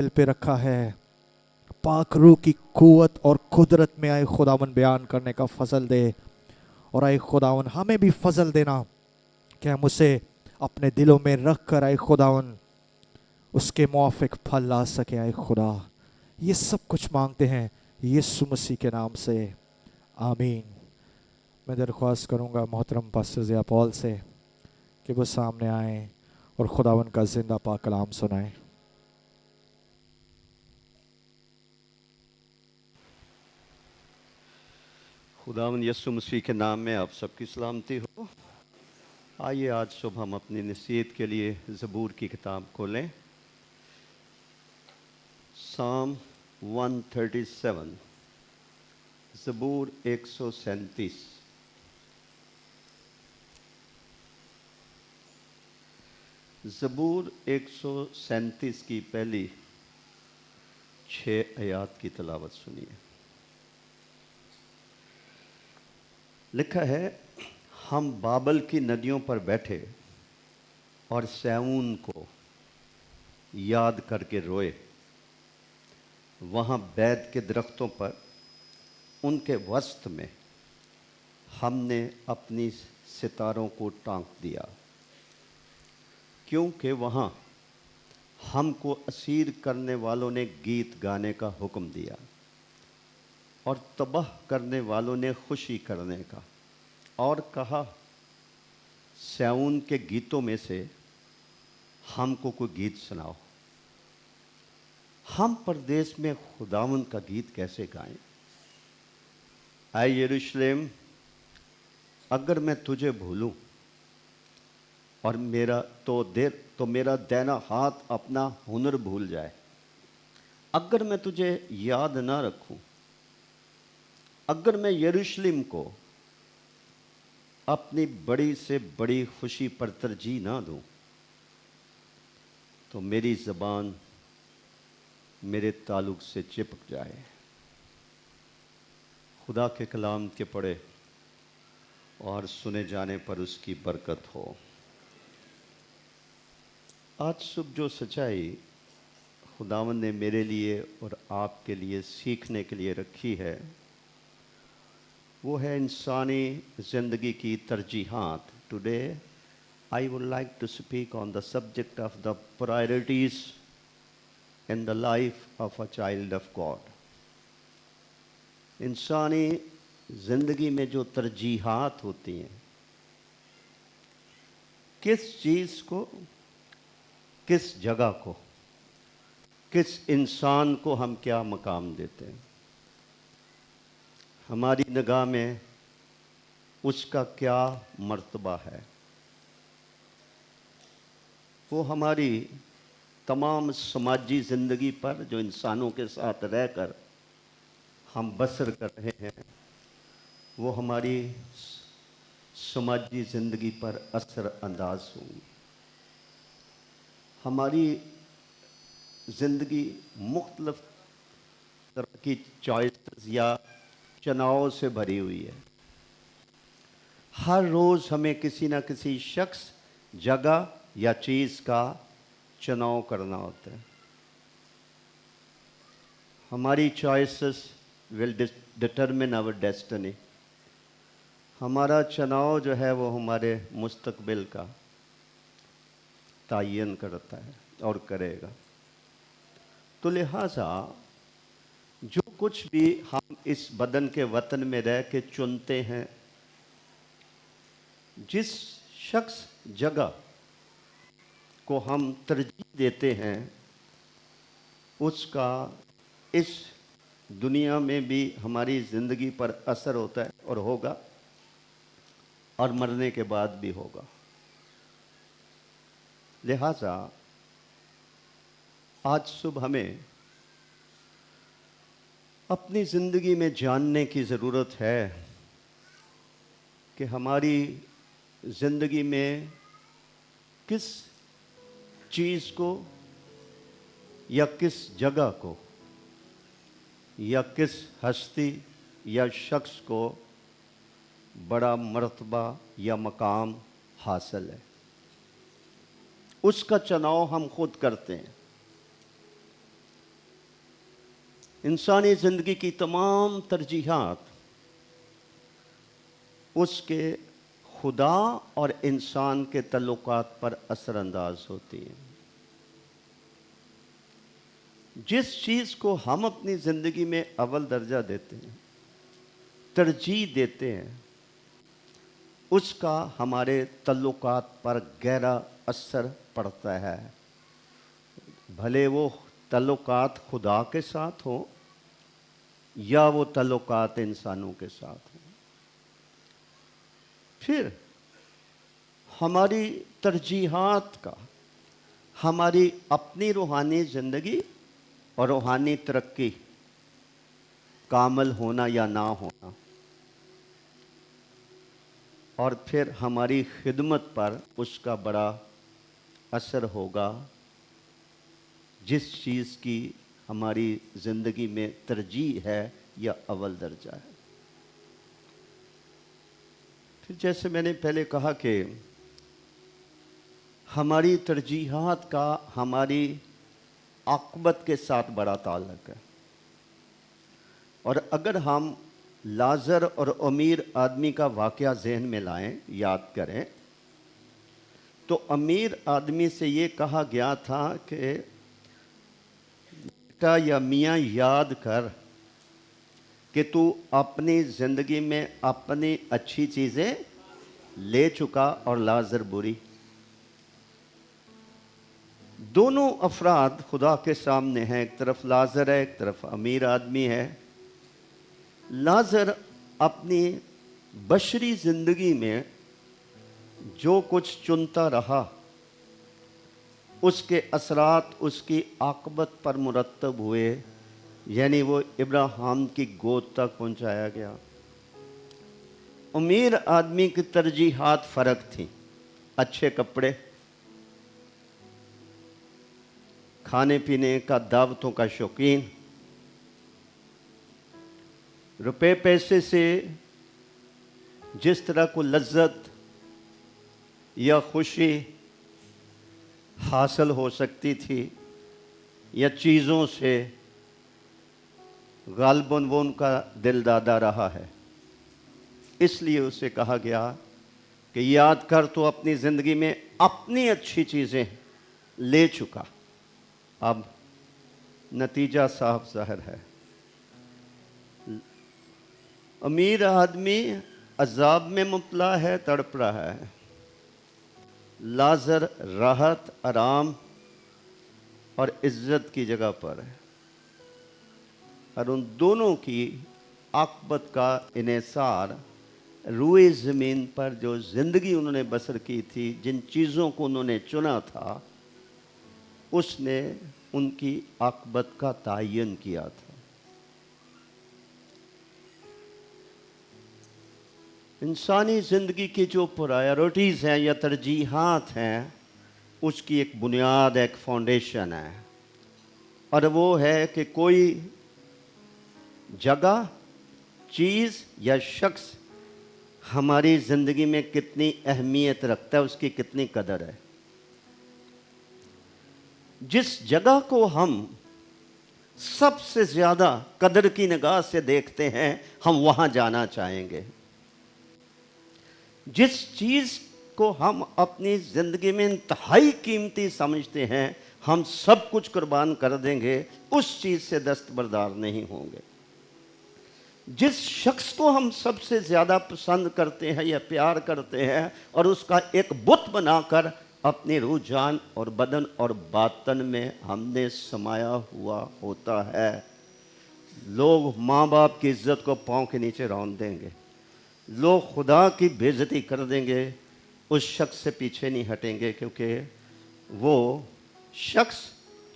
दिल पे रखा है। पाक रूह की कुव्वत और कुदरत में आए खुदावन बयान करने का फजल दे। और आए खुदावन हमें भी फजल देना कि हम उसे अपने दिलों में रख कर आए खुदावन उसके मुआफिक फल ला सके। आए खुदा, ये सब कुछ मांगते हैं यीशु मसीह के नाम से, आमीन। मैं दरख्वास्त करूँगा मोहतरम पास्टर ज़िया पॉल से कि वो सामने आए और खुदावन का जिंदा पाक कलाम सुनाएं। खुदावंद यीशु मसीह के नाम में आप सबकी सलामती हो। आइए आज सुबह हम अपनी नसीहत के लिए ज़बूर की किताब खोलें। साम 137, ज़बूर 137। ज़बूर 137 की पहली 6 आयात की तलावत सुनिए। लिखा है, हम बाबल की नदियों पर बैठे और सैऊन को याद करके रोए। वहाँ बैत के दरख्तों पर उनके वस्त में हमने अपनी सितारों को टांक दिया, क्योंकि वहाँ हमको असीर करने वालों ने गीत गाने का हुक्म दिया और तबाह करने वालों ने खुशी करने का। और कहा, सैऊन के गीतों में से हमको कोई गीत सुनाओ। हम परदेश में खुदावंद का गीत कैसे गाएं? आए यरूशलेम, अगर मैं तुझे भूलूं और मेरा दैना हाथ अपना हुनर भूल जाए, अगर मैं तुझे याद ना रखूं, अगर मैं यरूशलेम को अपनी बड़ी से बड़ी खुशी पर तरजीह ना दूं, तो मेरी ज़बान मेरे ताल्लुक से चिपक जाए। खुदा के कलाम के पढ़े और सुने जाने पर उसकी बरकत हो। आज सुबह जो सच्चाई खुदावंद ने मेरे लिए और आपके लिए सीखने के लिए रखी है, वो है इंसानी ज़िंदगी की तरजीहात। Today I would like to speak on the subject of the priorities in the life of a child of God. इंसानी ज़िंदगी में जो तरजीहात होती हैं, किस चीज़ को, किस जगह को, किस इंसान को हम क्या मकाम देते हैं, हमारी निगाह में उसका क्या मर्तबा है, वो हमारी तमाम समाजी ज़िंदगी पर जो इंसानों के साथ रहकर हम बसर कर रहे हैं, वो हमारी समाजी ज़िंदगी पर असर अंदाज होंगी। हमारी ज़िंदगी मुख्तलिफ तरह की चॉइसेस या चुनावों से भरी हुई है। हर रोज़ हमें किसी न किसी शख्स, जगह या चीज़ का चुनाव करना होता है। हमारी choices will determine our destiny. हमारा चुनाव जो है वो हमारे मुस्तकबिल का तयन करता है और करेगा। तो लिहाजा जो कुछ भी हम इस बदन के वतन में रह के चुनते हैं, जिस शख्स, जगह को हम तरजीह देते हैं, उसका इस दुनिया में भी हमारी ज़िंदगी पर असर होता है और होगा, और मरने के बाद भी होगा। लिहाजा आज सुबह हमें अपनी ज़िंदगी में जानने की ज़रूरत है कि हमारी ज़िंदगी में किस चीज़ को या किस जगह को या किस हस्ती या शख्स को बड़ा मर्तबा या मकाम हासिल है। उसका चुनाव हम खुद करते हैं। इंसानी ज़िंदगी की तमाम तरजीहात उसके खुदा और इंसान के तल्लुकात पर असरअंदाज होती हैं। जिस चीज़ को हम अपनी ज़िंदगी में अव्वल दर्जा देते हैं, तरजीह देते हैं, उसका हमारे तल्लुकात पर गहरा असर पड़ता है। भले वो तल्लुकात खुदा के साथ हो या वो तल्लुकात इंसानों के साथ हो। फिर हमारी तरजीहात का हमारी अपनी रूहानी ज़िंदगी और रूहानी तरक्की, कामल होना या ना होना, और फिर हमारी खिदमत पर उसका बड़ा असर होगा। जिस चीज़ की हमारी ज़िंदगी में तरजीह है या अव्वल दर्जा है। फिर जैसे मैंने पहले कहा कि हमारी तरजीहात का हमारी आक़िबत के साथ बड़ा ताल्लुक़ है। और अगर हम लाज़र और अमीर आदमी का वाक़या ज़हन में लाएं, याद करें, तो अमीर आदमी से ये कहा गया था कि बेटा या मियाँ याद कर कि तू अपनी ज़िंदगी में अपनी अच्छी चीज़ें ले चुका और लाज़र बुरी। दोनों अफराद खुदा के सामने हैं, एक तरफ लाज़र है, एक तरफ अमीर आदमी है। लाज़र अपनी बशरी ज़िंदगी में जो कुछ चुनता रहा, उसके असरात उसकी आक़िबत पर मुरत्तब हुए, यानी वो इब्राहिम की गोद तक पहुंचाया गया। अमीर आदमी की तरजीहात फ़र्क थी। अच्छे कपड़े, खाने पीने का, दावतों का शौकीन, रुपए पैसे से जिस तरह को लज्जत या खुशी हासिल हो सकती थी या चीज़ों से, गालिबन वो उनका दिल दादा रहा है। इसलिए उसे कहा गया कि याद कर तो अपनी ज़िंदगी में अपनी अच्छी चीज़ें ले चुका। अब नतीजा साफ ज़ाहिर है। अमीर आदमी अजाब में मुब्तला है, तड़प रहा है। लाज़र राहत, आराम और इज्जत की जगह पर है। और उन दोनों की आक़िबत का इन्हिसार रूए ज़मीन पर जो ज़िंदगी उन्होंने बसर की थी, जिन चीज़ों को उन्होंने चुना था, उसने उनकी आक़िबत का तयन किया था। इंसानी ज़िंदगी की जो प्रायोरिटीज़ हैं या तरजीहात हैं, उसकी एक बुनियाद, एक फाउंडेशन है, और वो है कि कोई जगह, चीज़ या शख्स हमारी ज़िंदगी में कितनी अहमियत रखता है, उसकी कितनी कदर है। जिस जगह को हम सबसे ज़्यादा कदर की निगाह से देखते हैं, हम वहाँ जाना चाहेंगे। जिस चीज़ को हम अपनी ज़िंदगी में इंतहाई कीमती समझते हैं, हम सब कुछ कुर्बान कर देंगे, उस चीज़ से दस्तबरदार नहीं होंगे। जिस शख्स को हम सबसे ज़्यादा पसंद करते हैं या प्यार करते हैं और उसका एक बुत बनाकर अपनी रूह, जान और बदन और बातन में हमने समाया हुआ होता है, लोग माँ बाप की इज़्ज़त को पाँव के नीचे रौंद देंगे, लोग खुदा की बेइज्जती कर देंगे, उस शख्स से पीछे नहीं हटेंगे, क्योंकि वो शख्स,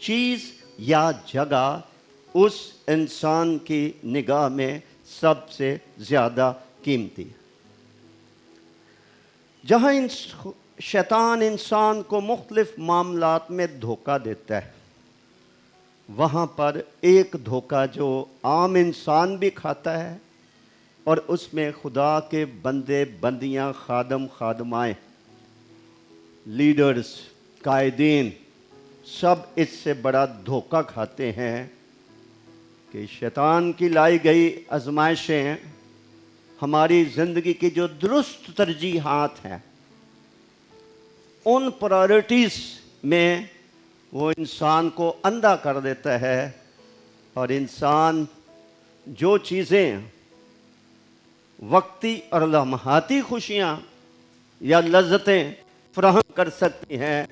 चीज़ या जगह उस इंसान की निगाह में सबसे ज़्यादा कीमती है। जहाँ शैतान इंसान को मुख्तलिफ मामलात में धोखा देता है, वहाँ पर एक धोखा जो आम इंसान भी खाता है और उसमें खुदा के बंदे बंदियाँ, खादम खादमाएँ, लीडर्स, कायदीन सब इससे बड़ा धोखा खाते हैं कि शैतान की लाई गई आजमाइशें हमारी ज़िंदगी की जो दुरुस्त तरजीहात हैं, उन प्रायोरिटीज़ में वो इंसान को अंधा कर देता है और इंसान जो चीज़ें वक्ती और लम्हाती खुशियाँ या लज्जतें फराहम कर सकती हैं,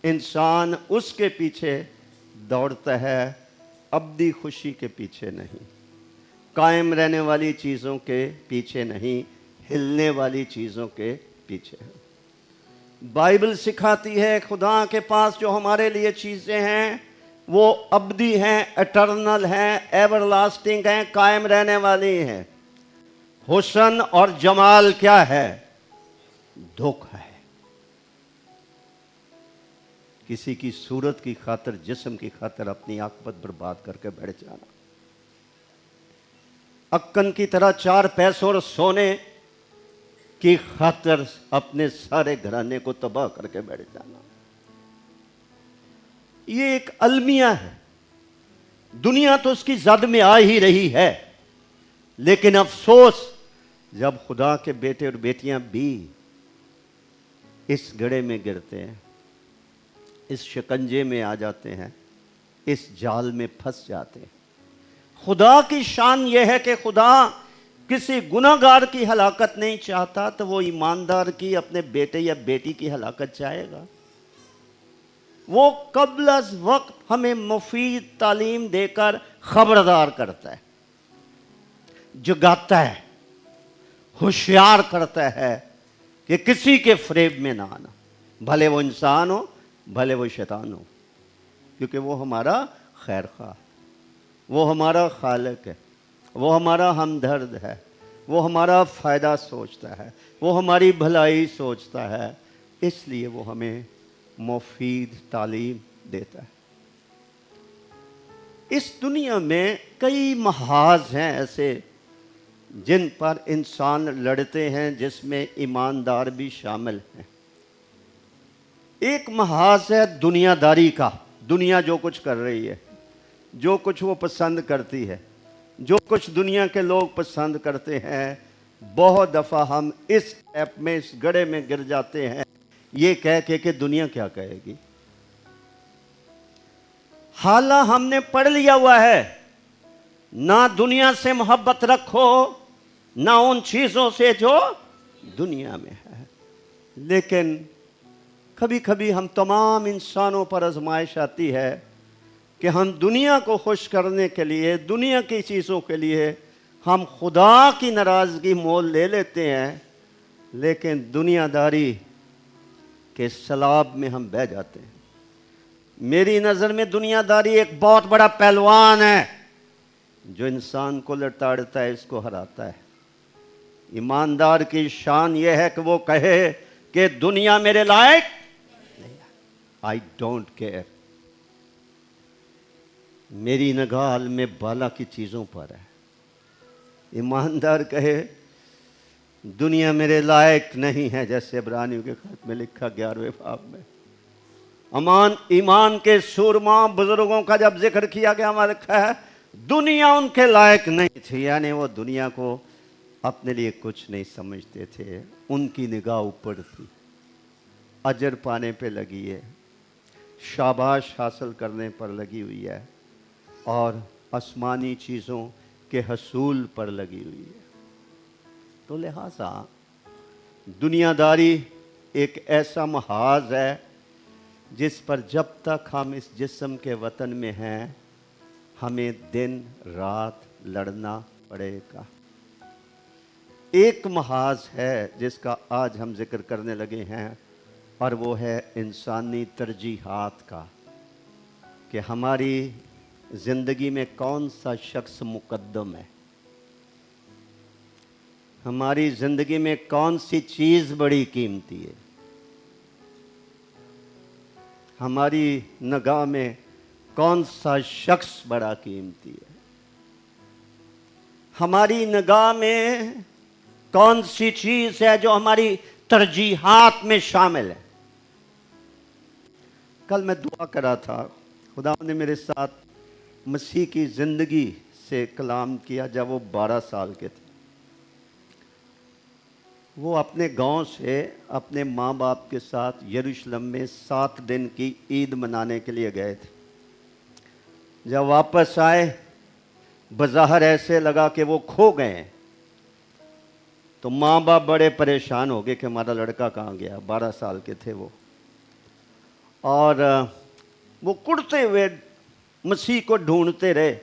इंसान उसके पीछे दौड़ता है, अब्दी खुशी के पीछे नहीं, कायम रहने वाली चीज़ों के पीछे नहीं, हिलने वाली चीज़ों के पीछे। बाइबल सिखाती है खुदा के पास जो हमारे लिए चीज़ें हैं वो अब्दी हैं, एटर्नल हैं, एवरलास्टिंग हैं, कायम रहने वाली हैं। हुस्न और जमाल क्या है? दुख है। किसी की सूरत की खातिर, जिस्म की खातिर अपनी आकबत बर्बाद करके बैठ जाना, अक्कन की तरह 4 पैसों और सोने की खातिर अपने सारे घराने को तबाह करके बैठ जाना, ये एक अलमिया है। दुनिया तो उसकी जद में आ ही रही है, लेकिन अफसोस जब खुदा के बेटे और बेटियां भी इस गड़े में गिरते हैं, इस शिकंजे में आ जाते हैं, इस जाल में फंस जाते हैं। खुदा की शान यह है कि खुदा किसी गुनाहगार की हलाकत नहीं चाहता, तो वो ईमानदार की, अपने बेटे या बेटी की हलाकत चाहेगा। वो कब्ल अज़ वक्त हमें मुफीद तालीम देकर खबरदार करता है, जगाता है, होशियार करता है कि किसी के फ्रेब में ना आना, भले वो इंसान हो, भले वो शैतान हो, क्योंकि वो हमारा खैर खा, वो हमारा खालिक है, वो हमारा हमदर्द है, वो हमारा फ़ायदा सोचता है, वो हमारी भलाई सोचता है, इसलिए वो हमें मुफीद तालीम देता है। इस दुनिया में कई महाज हैं ऐसे जिन पर इंसान लड़ते हैं, जिसमें ईमानदार भी शामिल हैं। एक महाज है दुनियादारी का। दुनिया जो कुछ कर रही है, जो कुछ वो पसंद करती है, जो कुछ दुनिया के लोग पसंद करते हैं, बहुत दफ़ा हम इस ऐप में, इस गड़े में गिर जाते हैं, ये कह के कि दुनिया क्या कहेगी। हाला हमने पढ़ लिया हुआ है, ना दुनिया से मोहब्बत रखो, ना उन चीज़ों से जो दुनिया में है। लेकिन कभी कभी हम तमाम इंसानों पर आजमाइश आती है कि हम दुनिया को खुश करने के लिए, दुनिया की चीज़ों के लिए हम खुदा की नाराज़गी मोल ले लेते हैं, लेकिन दुनियादारी के सलाब में हम बह जाते हैं। मेरी नज़र में दुनियादारी एक बहुत बड़ा पहलवान है जो इंसान को लताड़ता है, इसको हराता है। ईमानदार की शान यह है कि वो कहे कि दुनिया मेरे लायक नहीं है, आई डोंट केयर, मेरी निगाह में बाला की चीज़ों पर है। ईमानदार कहे दुनिया मेरे लायक नहीं है, जैसे इब्रानियों के खत में लिखा 11वें बाब में। ईमान के सूरमा बुजुर्गों का जब जिक्र किया गया, हमारा लिखा है दुनिया उनके लायक नहीं थी, यानी वो दुनिया को अपने लिए कुछ नहीं समझते थे, उनकी निगाह ऊपर थी, अजर पाने पे लगी है, शाबाश हासिल करने पर लगी हुई है और आसमानी चीज़ों के हसूल पर लगी हुई है। तो लिहाजा दुनियादारी एक ऐसा महाज है जिस पर जब तक हम इस जिस्म के वतन में हैं, हमें दिन रात लड़ना पड़ेगा। एक महाज है जिसका आज हम जिक्र करने लगे हैं, और वो है इंसानी तरजीहात का, कि हमारी ज़िंदगी में कौन सा शख्स मुकद्दम है, हमारी ज़िंदगी में कौन सी चीज़ बड़ी कीमती है, हमारी निगाह में कौन सा शख्स बड़ा कीमती है, हमारी निगाह में कौन सी चीज़ है जो हमारी तरजीहात में शामिल है। कल मैं दुआ कर रहा था, खुदा ने मेरे साथ मसीह की ज़िंदगी से कलाम किया जब वो 12 साल के थे। वो अपने गांव से अपने माँ बाप के साथ यरूशलेम में 7 दिन की ईद मनाने के लिए गए थे। जब वापस आए, बज़ाहिर ऐसे लगा कि वो खो गए हैं। तो माँ बाप बड़े परेशान हो गए कि हमारा लड़का कहाँ गया। 12 साल के थे वो, और वो कुड़ते हुए मसीह को ढूंढते रहे।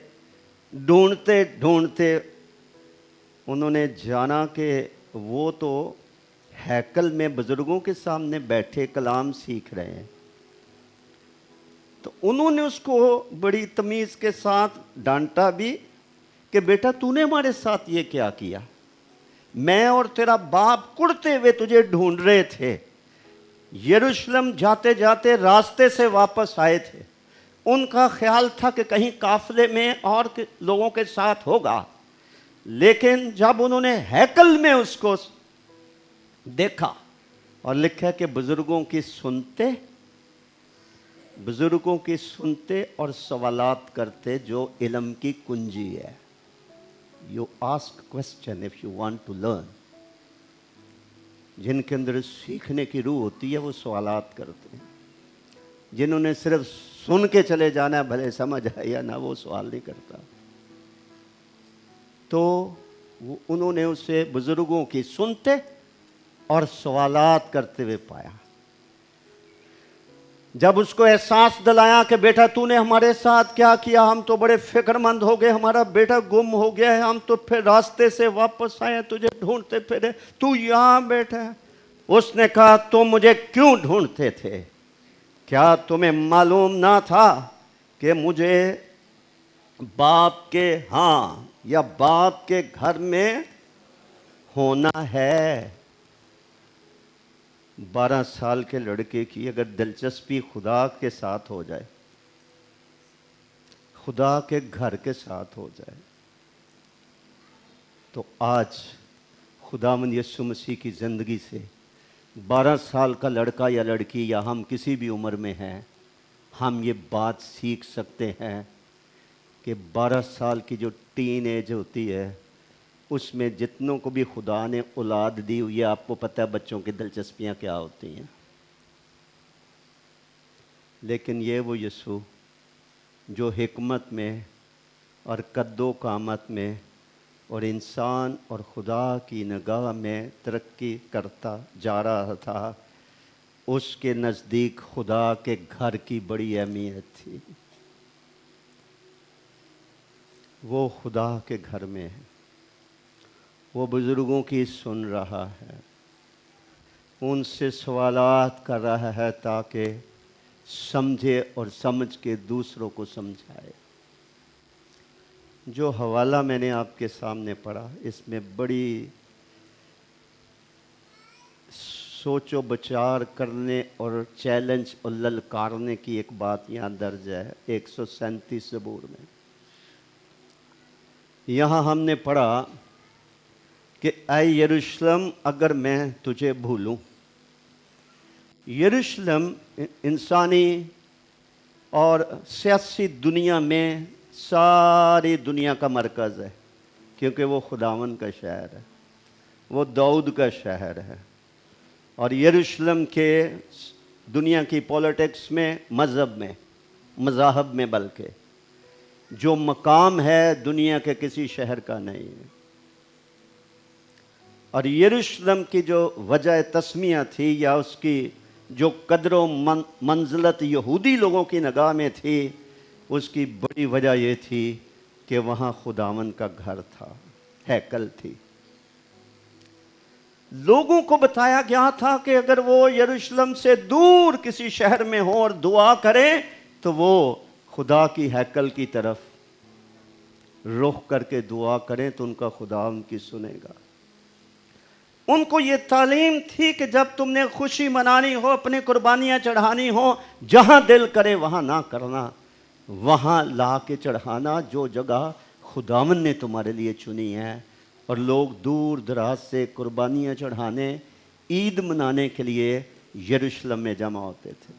ढूंढते ढूंढते उन्होंने जाना कि वो तो हैकल में बुजुर्गों के सामने बैठे कलाम सीख रहे हैं। तो उन्होंने उसको बड़ी तमीज़ के साथ डांटा भी कि बेटा तूने हमारे साथ ये क्या किया, मैं और तेरा बाप कुड़ते हुए तुझे ढूंढ रहे थे। यरूशलेम जाते जाते रास्ते से वापस आए थे। उनका ख्याल था कि कहीं काफिले में और लोगों के साथ होगा, लेकिन जब उन्होंने हैकल में उसको देखा और लिखा कि बुजुर्गों की सुनते और सवालात करते, जो इल्म की कुंजी है। You ask question if you want to learn. जिनके अंदर सीखने की रूह होती है वो सवालात करते हैं। जिन्होंने सिर्फ सुन के चले जाना है, भले समझ आए या ना, वो सवाल नहीं करता। तो उन्होंने उसे बुजुर्गों की सुनते और सवालात करते हुए पाया। जब उसको एहसास दिलाया कि बेटा तूने हमारे साथ क्या किया, हम तो बड़े फिक्रमंद हो गए, हमारा बेटा गुम हो गया है, हम तो फिर रास्ते से वापस आए, तुझे ढूंढते फिरे, तू यहाँ बैठा है। उसने कहा तुम मुझे क्यों ढूंढते थे? क्या तुम्हें मालूम ना था कि मुझे बाप के हाँ या बाप के घर में होना है? 12 साल के लड़के की अगर दिलचस्पी खुदा के साथ हो जाए, खुदा के घर के साथ हो जाए, तो आज खुदावंद यीशु मसीह की ज़िंदगी से 12 साल का लड़का या लड़की या हम किसी भी उम्र में हैं, हम ये बात सीख सकते हैं कि 12 साल की जो टीन एज होती है, उसमें जितनों को भी खुदा ने औलाद दी हुई है, आपको पता है बच्चों की दिलचस्पियां क्या होती हैं। लेकिन ये वो यीशु जो हिकमत में और कद्दो कामत में और इंसान और खुदा की निगाह में तरक्की करता जा रहा था, उसके नज़दीक खुदा के घर की बड़ी अहमियत थी। वो खुदा के घर में है, वो बुज़ुर्गों की सुन रहा है, उनसे सवालात कर रहा है ताकि समझे और समझ के दूसरों को समझाए। जो हवाला मैंने आपके सामने पढ़ा, इसमें बड़ी सोचो विचार करने और चैलेंज और ललकारने की एक बात यहाँ दर्ज है 137 ज़बूर में। यहाँ हमने पढ़ा कि ऐ यरूशलेम अगर मैं तुझे भूलूं। यरूशलेम इंसानी और सियासी दुनिया में सारी दुनिया का मरकज़ है, क्योंकि वो खुदावन का शहर है, वो दाऊद का शहर है। और यरूशलेम के दुनिया की पॉलिटिक्स में, मज़हब में, मज़ाहब में, बल्कि जो मकाम है दुनिया के किसी शहर का नहीं है। और यरूशलेम की जो वजह तस्मिया थी या उसकी जो कदर मंजिलत यहूदी लोगों की निगाह में थी, उसकी बड़ी वजह ये थी कि वहाँ खुदावन का घर था, हैकल थी। लोगों को बताया गया था कि अगर वो यरूशलेम से दूर किसी शहर में हो और दुआ करें तो वो खुदा की हैकल की तरफ रुख करके दुआ करें तो उनका खुदा उनकी सुनेगा। उनको ये तालीम थी कि जब तुमने खुशी मनानी हो, अपनी कुर्बानियाँ चढ़ानी हो, जहाँ दिल करे वहाँ ना करना, वहाँ ला के चढ़ाना जो जगह खुदावन ने तुम्हारे लिए चुनी है। और लोग दूर दराज से कुर्बानियाँ चढ़ाने, ईद मनाने के लिए यरूशलेम में जमा होते थे।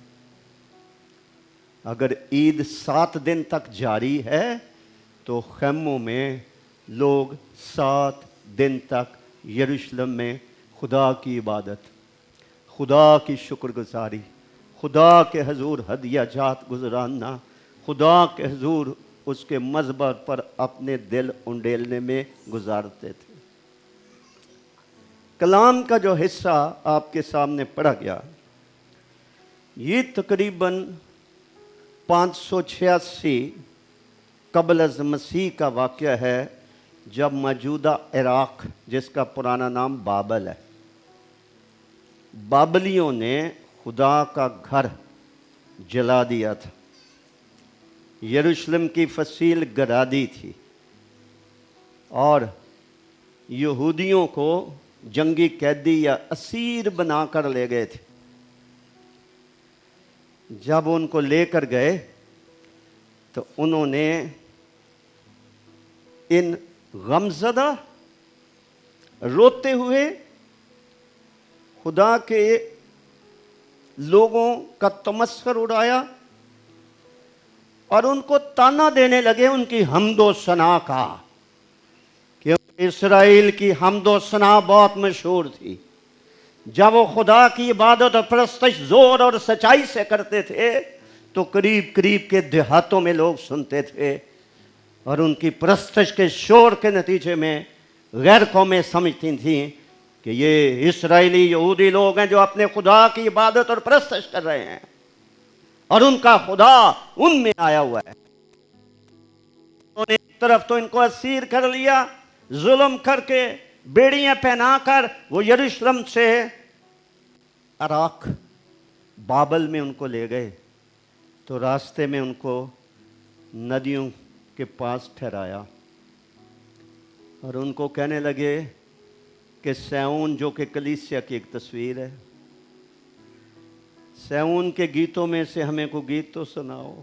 अगर ईद 7 दिन तक जारी है तो खैमों में लोग 7 दिन तक यरूशलेम में खुदा की इबादत, खुदा की शुक्रगुजारी, खुदा के हजूर हदिया जात गुजराना, खुदा के हजूर उसके मज़हब पर अपने दिल उंडेलने में गुजारते थे। कलाम का जो हिस्सा आपके सामने पढ़ा गया, ये तकरीबन 586 कबल अज़ मसीह का वाक़या है, जब मौजूदा इराक़, जिसका पुराना नाम बाबल है, बाबलियों ने खुदा का घर जला दिया था, यरूशलेम की फसील गिरा दी थी और यहूदियों को जंगी कैदी या असीर बनाकर ले गए थे। जब उनको लेकर गए तो उन्होंने इन गमज़दा रोते हुए खुदा के लोगों का तमस्खुर उड़ाया और उनको ताना देने लगे उनकी हम्दो सना का, क्योंकि इस्राएल की हम्दो सना बहुत मशहूर थी। जब वो खुदा की इबादत और परस्तिश जोर और सच्चाई से करते थे तो करीब करीब के देहातों में लोग सुनते थे और उनकी परस्तिश के शोर के नतीजे में गैर कौमें समझती थीं कि ये इस्राएली यहूदी लोग हैं जो अपने खुदा की इबादत और परस्तिश कर रहे हैं और उनका खुदा उनमें आया हुआ है। उन्होंने एक तरफ तो इनको असीर कर लिया, जुल्म करके बेड़ियां पहनाकर वो यरूशलेम से इराक़ बाबल में उनको ले गए, तो रास्ते में उनको नदियों के पास ठहराया और उनको कहने लगे कि सैऊन, जो कि कलीसिया की एक तस्वीर है, सैऊन के गीतों में से हमें को गीत तो सुनाओ।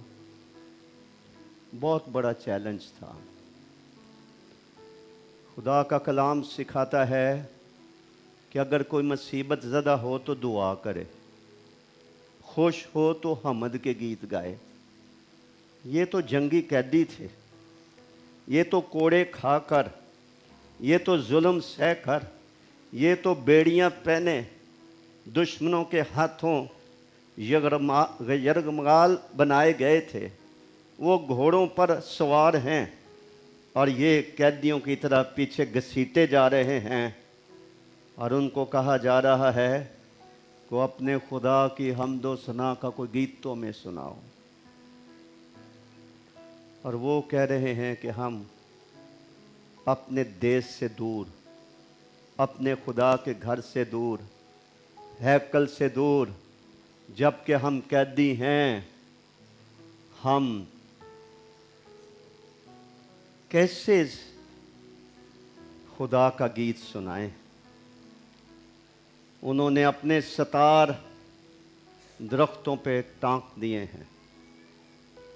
बहुत बड़ा चैलेंज था। खुदा का कलाम सिखाता है कि अगर कोई मुसीबत ज़दा हो तो दुआ करे, खुश हो तो हमद के गीत गाए। ये तो जंगी कैदी थे, ये तो कोड़े खाकर, ये तो जुल्म सहकर, ये तो बेड़ियां पहने दुश्मनों के हाथों यरगमाल बनाए गए थे। वो घोड़ों पर सवार हैं और ये कैदियों की तरह पीछे घसीटे जा रहे हैं और उनको कहा जा रहा है कि अपने खुदा की हम्दो सना का कोई गीत तो में सुनाओ। और वो कह रहे हैं कि हम अपने देश से दूर, अपने खुदा के घर से दूर, हैकल से दूर, जबकि हम कैदी हैं, हम कैसे खुदा का गीत सुनाएं। उन्होंने अपने सतार दरख्तों पे टांक दिए हैं,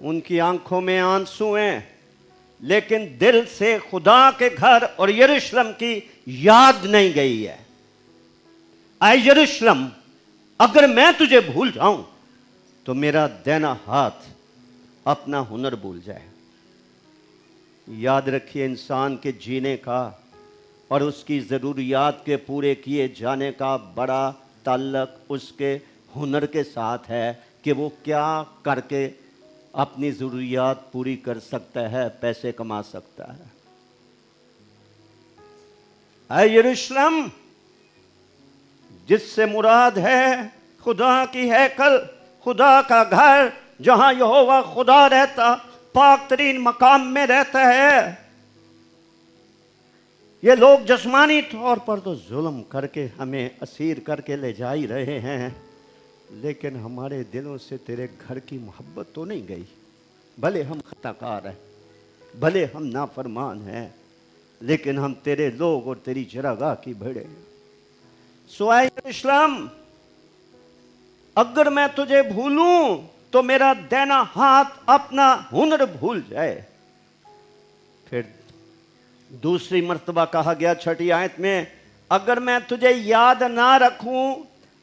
उनकी आंखों में आंसू हैं, लेकिन दिल से खुदा के घर और यरूशलेम की याद नहीं गई है। ऐ यरूशलेम, अगर मैं तुझे भूल जाऊं तो मेरा देना हाथ अपना हुनर भूल जाए। याद रखिए, इंसान के जीने का और उसकी ज़रूरियात के पूरे किए जाने का बड़ा ताल्लुक उसके हुनर के साथ है कि वो क्या करके अपनी ज़रूरियात पूरी कर सकता है, पैसे कमा सकता है। ऐ यरूशलेम, जिससे मुराद है खुदा की हैकल, खुदा का घर, जहां यहोवा खुदा रहता, पाक तरीन मकाम में रहता है। ये लोग जिस्मानी तौर पर तो जुल्म करके हमें असीर करके ले जा ही रहे हैं, लेकिन हमारे दिलों से तेरे घर की मोहब्बत तो नहीं गई। भले हम खताकार हैं, भले हम नाफरमान हैं, लेकिन हम तेरे लोग और तेरी चरागाह की भेड़े हैं। सो ऐ यरूशलेम, अगर मैं तुझे भूलूं तो मेरा देना हाथ अपना हुनर भूल जाए। फिर दूसरी मर्तबा कहा गया 6ठी आयत में, अगर मैं तुझे याद ना रखूं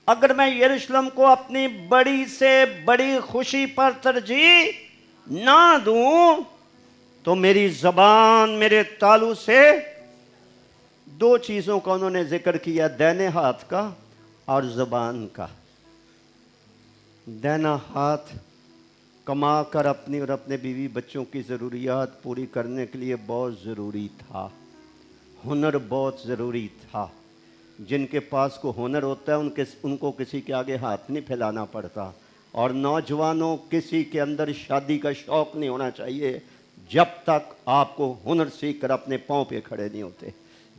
अगर मैं यरूशलेम को अपनी बड़ी से बड़ी खुशी पर तरजीह ना दूं तो मेरी जबान मेरे तालू से, दो चीजों का उन्होंने जिक्र किया, दाहिने हाथ का और जबान का। दाहिना हाथ कमा कर अपनी और अपने बीवी बच्चों की ज़रूरियात पूरी करने के लिए बहुत ज़रूरी था, हुनर बहुत ज़रूरी था। जिनके पास को हुनर होता है उनको किसी के आगे हाथ नहीं फैलाना पड़ता। और नौजवानों, किसी के अंदर शादी का शौक़ नहीं होना चाहिए जब तक आपको हुनर सीख कर अपने पाँव पे खड़े नहीं होते।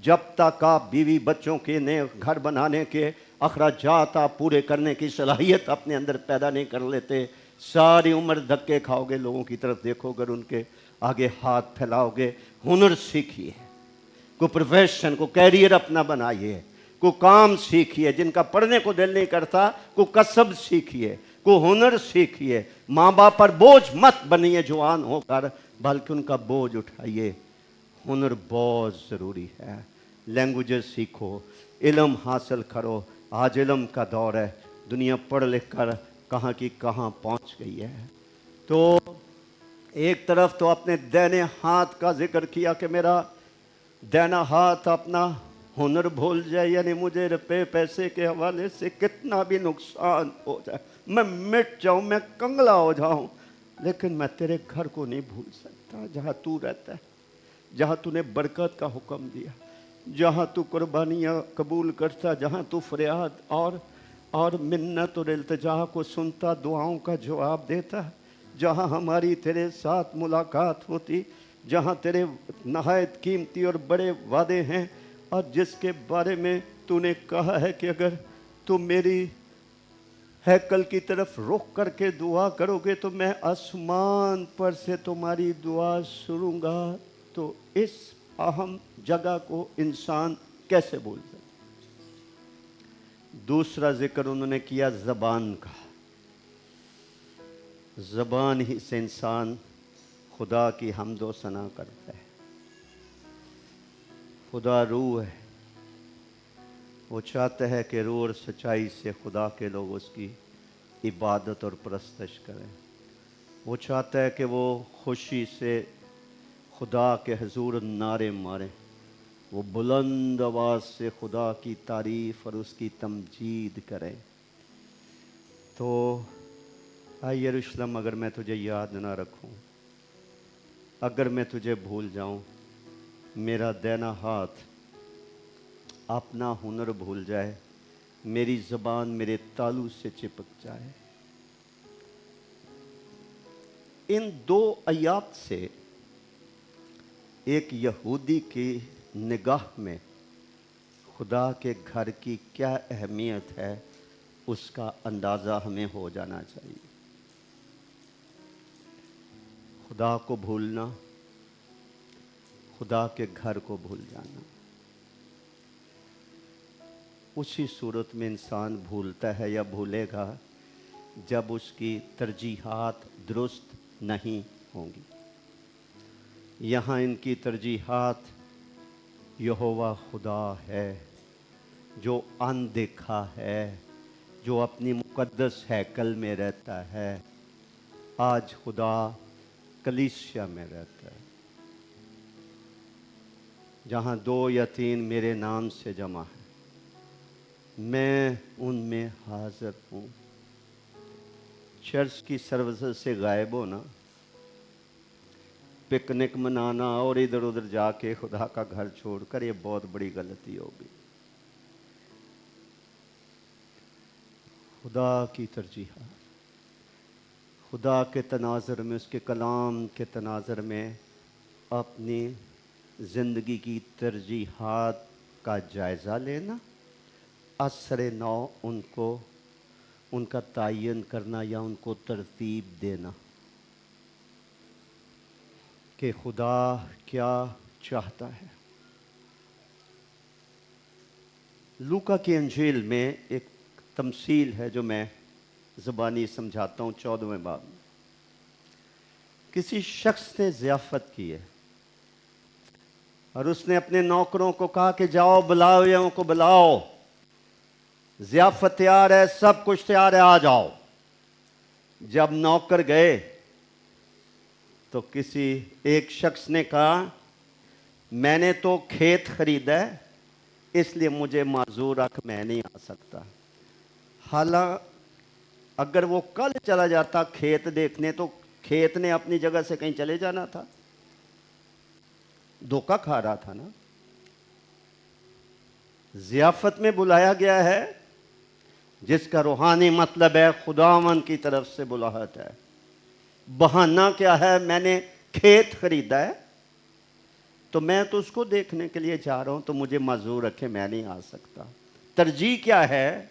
जब तक आप बीवी बच्चों के नए घर बनाने के अखराजात आप पूरे करने की सलाहियत अपने अंदर पैदा नहीं कर लेते, सारी उम्र धक्के खाओगे, लोगों की तरफ देखोगे और उनके आगे हाथ फैलाओगे। हुनर सीखिए, को प्रोफेशन को कैरियर अपना बनाइए, को काम सीखिए। जिनका पढ़ने को दिल नहीं करता, को कसब सीखिए, को हुनर सीखिए। माँ बाप पर बोझ मत बनिए जवान होकर, बल्कि उनका बोझ उठाइए। हुनर बहुत ज़रूरी है। लैंग्वेजेस सीखो, इल्म हासिल करो। आज इल्म का दौर है, दुनिया पढ़ लिख कर कहाँ की कहाँ पहुँच गई है। तो एक तरफ तो अपने दाहिने हाथ का जिक्र किया कि मेरा दाहिना हाथ अपना हुनर भूल जाए, यानी मुझे रुपये पैसे के हवाले से कितना भी नुकसान हो जाए, मैं मिट जाऊं, मैं कंगला हो जाऊं, लेकिन मैं तेरे घर को नहीं भूल सकता जहाँ तू रहता है, जहाँ तूने बरकत का हुक्म दिया, जहाँ तू कुर्बानियाँ कबूल करता, जहाँ तू फरियाद और मिन्नत और इल्तिजा को सुनता, दुआओं का जवाब देता, जहाँ हमारी तेरे साथ मुलाकात होती, जहाँ तेरे नहायत कीमती और बड़े वादे हैं, और जिसके बारे में तूने कहा है कि अगर तुम मेरी हैकल की तरफ रुख करके दुआ करोगे तो मैं आसमान पर से तुम्हारी दुआ सुनूंगा। तो इस अहम जगह को इंसान कैसे भूल सकता। दूसरा जिक्र उन्होंने किया ज़बान का। ज़बान ही से इंसान खुदा की हम्दो सना करता है। खुदा रूह है, वो चाहता है कि रूह और सच्चाई से खुदा के लोग उसकी इबादत और परस्तश करें। वो चाहता है कि वो खुशी से खुदा के हुजूर नारे मारें, वो बुलंद आवाज़ से खुदा की तारीफ़ और उसकी तमजीद करें। तो आए यरूशलेम, अगर मैं तुझे याद ना रखूं, अगर मैं तुझे भूल जाऊं, मेरा दाहिना हाथ अपना हुनर भूल जाए, मेरी ज़बान मेरे तालू से चिपक जाए। इन दो आयात से एक यहूदी की निगाह में खुदा के घर की क्या अहमियत है उसका अंदाज़ा हमें हो जाना चाहिए। खुदा को भूलना, खुदा के घर को भूल जाना, उसी सूरत में इंसान भूलता है या भूलेगा जब उसकी तरजीहात दुरुस्त नहीं होंगी। यहाँ इनकी तरजीहात यहोवा खुदा है जो अनदेखा है, जो अपनी मुकद्दस हैकल में रहता है। आज खुदा कलीसिया में रहता है, जहाँ 2 या 3 मेरे नाम से जमा है, मैं उनमें हाजिर हूँ। चर्च की सर्विसेज से गायब होना, पिकनिक मनाना और इधर उधर जाके खुदा का घर छोड़कर, ये बहुत बड़ी गलती होगी। खुदा की तरजीह, खुदा के तनाज़र में, उसके कलाम के तनाज़र में अपनी ज़िंदगी की तरजीहात का जायज़ा लेना, असर नौ उनको उनका तयन करना या उनको तरतीब देना कि खुदा क्या चाहता है। लूका की अंजील में एक तमसील है जो मैं ज़बानी समझाता हूँ। 14वें बाब में किसी शख्स ने ज़ियाफ़त की है और उसने अपने नौकरों को कहा कि जाओ बुलाओ, को बुलाओ। ज़ियाफ़त तैयार है, सब कुछ तैयार है, आ जाओ। जब नौकर गए तो किसी एक शख्स ने कहा, मैंने तो खेत खरीदा है, इसलिए मुझे माजूर रख, मैं नहीं आ सकता। हालांकि अगर वो कल चला जाता खेत देखने, तो खेत ने अपनी जगह से कहीं चले जाना था, धोखा खा रहा था ना। ज़ियाफ़त में बुलाया गया है जिसका रूहानी मतलब है खुदावन की तरफ से बुलाहट है। बहाना क्या है? मैंने खेत खरीदा है, तो मैं तो उसको देखने के लिए जा रहा हूं, तो मुझे माजूर रखे, मैं नहीं आ सकता। तरजीह क्या है?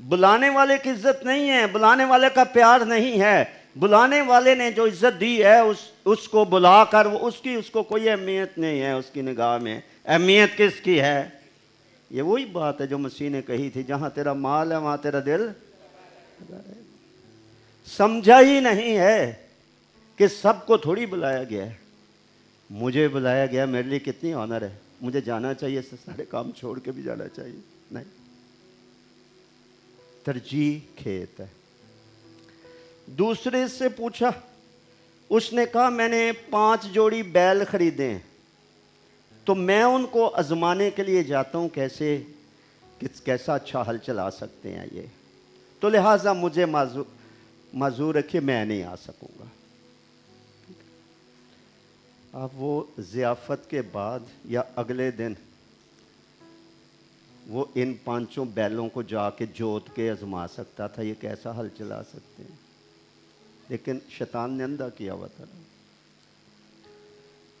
बुलाने वाले की इज्जत नहीं है, बुलाने वाले का प्यार नहीं है। बुलाने वाले ने जो इज्जत दी है उसको बुलाकर उसको कोई अहमियत नहीं है। उसकी निगाह में अहमियत किसकी है? ये वही बात है जो मसीह ने कही थी, जहां तेरा माल है वहां तेरा दिल। समझा ही नहीं है कि सबको थोड़ी बुलाया गया है, मुझे बुलाया गया। मेरे लिए कितनी ऑनर है, मुझे जाना चाहिए, सारे काम छोड़ के भी जाना चाहिए। नहीं, तरजीह खेत है। दूसरे से पूछा, उसने कहा मैंने 5 जोड़ी बैल खरीदे हैं, तो मैं उनको आजमाने के लिए जाता हूं, कैसा अच्छा हल चला सकते हैं ये, तो लिहाजा मुझे माजूर रखिए, मैं नहीं आ सकूंगा। अब वो ज़ियाफ़त के बाद या अगले दिन वो इन 5 बैलों को जाके जोत के आजमा सकता था, ये कैसा हल चला सकते हैं, लेकिन शैतान ने अंधा किया हुआ था।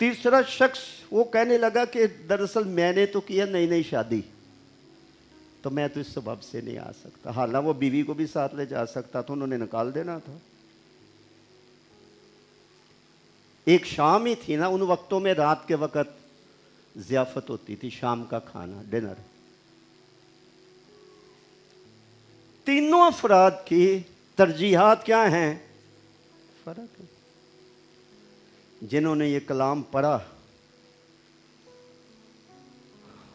तीसरा शख्स वो कहने लगा कि दरअसल मैंने तो किया नई नई शादी, तो मैं तो इस सबब से नहीं आ सकता। हालांकि वो बीवी को भी साथ ले जा सकता था, उन्होंने निकाल देना था। एक शाम ही थी ना, उन वक्तों में रात के वक्त ज़ियाफ़त होती थी, शाम का खाना, डिनर। तीनों अफराद की तरजीहात क्या हैं? फर्क है। जिन्होंने ये कलाम पढ़ा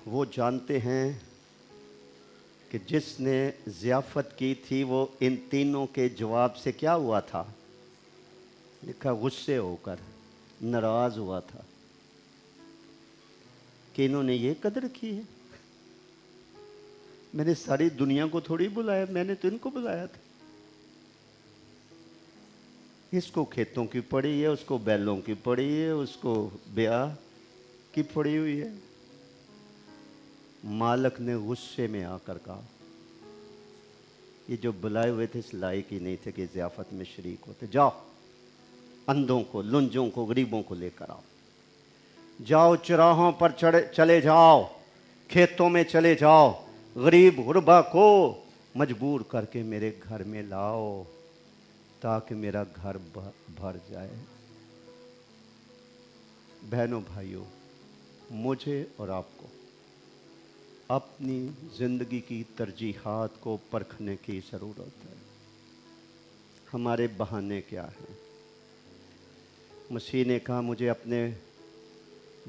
वो जानते हैं कि जिसने ज़ियाफ़त की थी वो इन तीनों के जवाब से क्या हुआ था? लिखा, गुस्से होकर नाराज हुआ था कि इन्होंने ये कदर की है। मैंने सारी दुनिया को थोड़ी बुलाया, मैंने तो इनको बुलाया था। इसको खेतों की पड़ी है, उसको बैलों की पड़ी है, उसको ब्याह की पड़ी हुई है। मालिक ने गुस्से में आकर कहा, ये जो बुलाए हुए थे इस लायक ही नहीं थे कि ज़ियाफ़त में शरीक होते। जाओ, अंधों को, लुंजों को, गरीबों को लेकर आओ। जाओ, चौराहों पर चले जाओ, खेतों में चले जाओ, गरीब गुरबा को मजबूर करके मेरे घर में लाओ, ताकि मेरा घर भर जाए। बहनों भाइयों, मुझे और आपको अपनी ज़िंदगी की तरजीहात को परखने की ज़रूरत है। हमारे बहाने क्या हैं? मसीह ने कहा, मुझे अपने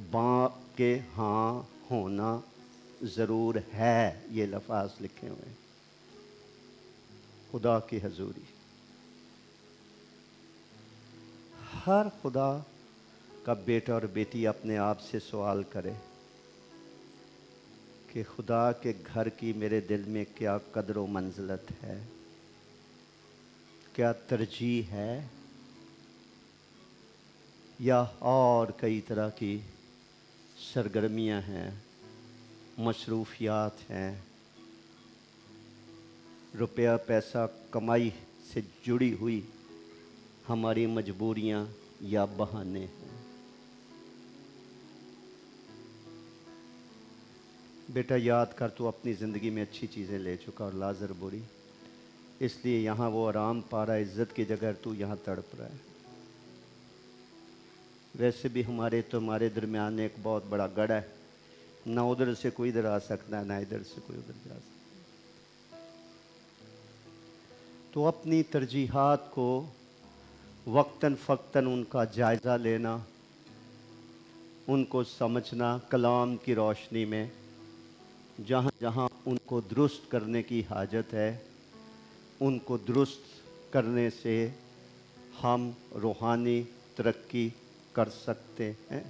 बाप के हाँ होना ज़रूर है, ये लफ्ज़ लिखे हुए हैं। खुदा की हजूरी, हर खुदा का बेटा और बेटी अपने आप से सवाल करे कि खुदा के घर की मेरे दिल में क्या कदर व मंजिलत है, क्या तरजीह है, या और कई तरह की सरगर्मियां हैं, मसरूफियात हैं, रुपया पैसा कमाई से जुड़ी हुई हमारी मजबूरियां या बहाने हैं। बेटा याद कर, तू अपनी ज़िंदगी में अच्छी चीज़ें ले चुका और लाज़र बुरी, इसलिए यहाँ वो आराम पा रहा है, इज़्ज़त की जगह तू यहाँ तड़प रहा है। वैसे भी हमारे तुम्हारे दरमियान एक बहुत बड़ा गढ़ है, ना उधर से कोई इधर आ सकता है, ना इधर से कोई उधर जा सकता है। तो अपनी तरजीहात को वक्तन फ़क्तन उनका जायज़ा लेना, उनको समझना, कलाम की रोशनी में जहाँ जहाँ उनको दुरुस्त करने की हाजत है। उनको दुरुस्त करने से हम रूहानी तरक्की कर सकते हैं,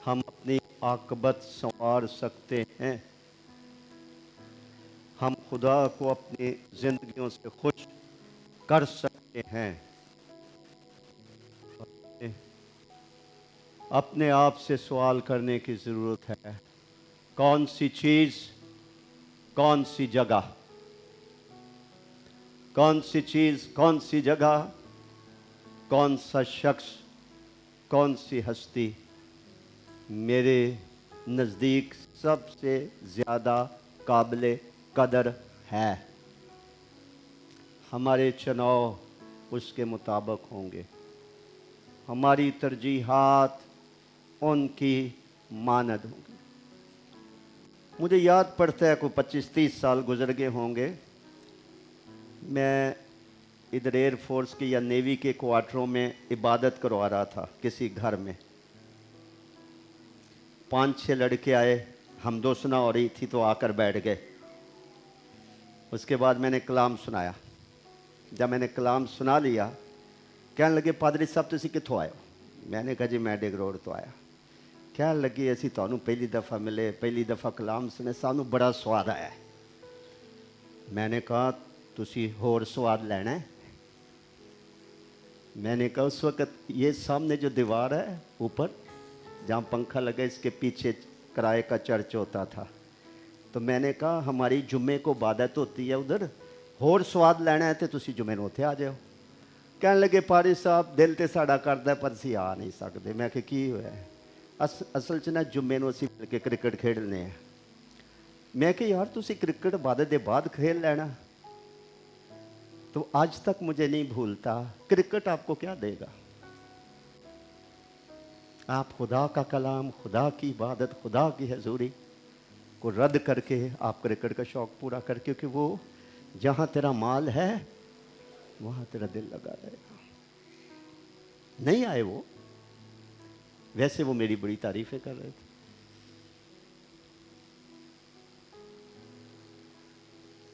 हम अपनी आकबत संवार सकते हैं, हम खुदा को अपनी जिंदगियों से खुश कर सकते हैं। अपने आप से सवाल करने की ज़रूरत है, कौन सी चीज़, कौन सी जगह, कौन सी चीज़, कौन सी जगह, कौन सा शख्स, कौन सी हस्ती मेरे नज़दीक सबसे ज़्यादा काबिल कदर है। हमारे चुनाव उसके मुताबिक होंगे, हमारी तरजीहात उनकी मानद होंगी। मुझे याद पड़ता है कोई 25-30 साल गुजर गए होंगे, मैं इधर एयरफोर्स के या नेवी के क्वार्टरों में इबादत करवा रहा था किसी घर में। 5-6 लड़के आए, हमदो सुना हो रही थी तो आकर बैठ गए। उसके बाद मैंने कलाम सुनाया। जब मैंने कलाम सुना लिया, कहने लगे पादरी साहब तुसी कित्थों आए हो? मैंने कहा जी मैं डिगरोड़ तो आया। कहने लगे असी तुहानू पहली दफ़ा मिले, पहली दफ़ा कलाम सुने, सानू बड़ा स्वाद आया। मैंने कहा तुसी होर स्वाद लेना है? मैंने कहा उस वक़्त ये सामने जो दीवार है ऊपर जहाँ पंखा लगा, इसके पीछे किराए का चर्च होता था। तो मैंने कहा हमारी जुम्मे को इबादत होती है उधर, होर स्वाद लेना है तो तुसी जुम्मे नूं उत्थे आ जाओ। कहने लगे पारी साहब दिल तो साड़ा करदा पर असीं आ नहीं सकते। मैं कि की होया? असल च ना जुम्मे नूं असीं मिल के क्रिकेट खेडने हैं। मैं कि यार तुसी क्रिकेट इबादत के बाद खेल लेना। तो आज तक मुझे नहीं भूलता, क्रिकेट आपको क्या देगा? आप खुदा का कलाम, खुदा की इबादत, खुदा की हजूरी को रद्द करके आप क्रिकेट का शौक़ पूरा कर, क्योंकि वो जहाँ तेरा माल है वहाँ तेरा दिल लगा रहेगा। नहीं आए वो, वैसे वो मेरी बड़ी तारीफ़ें कर रहे थे।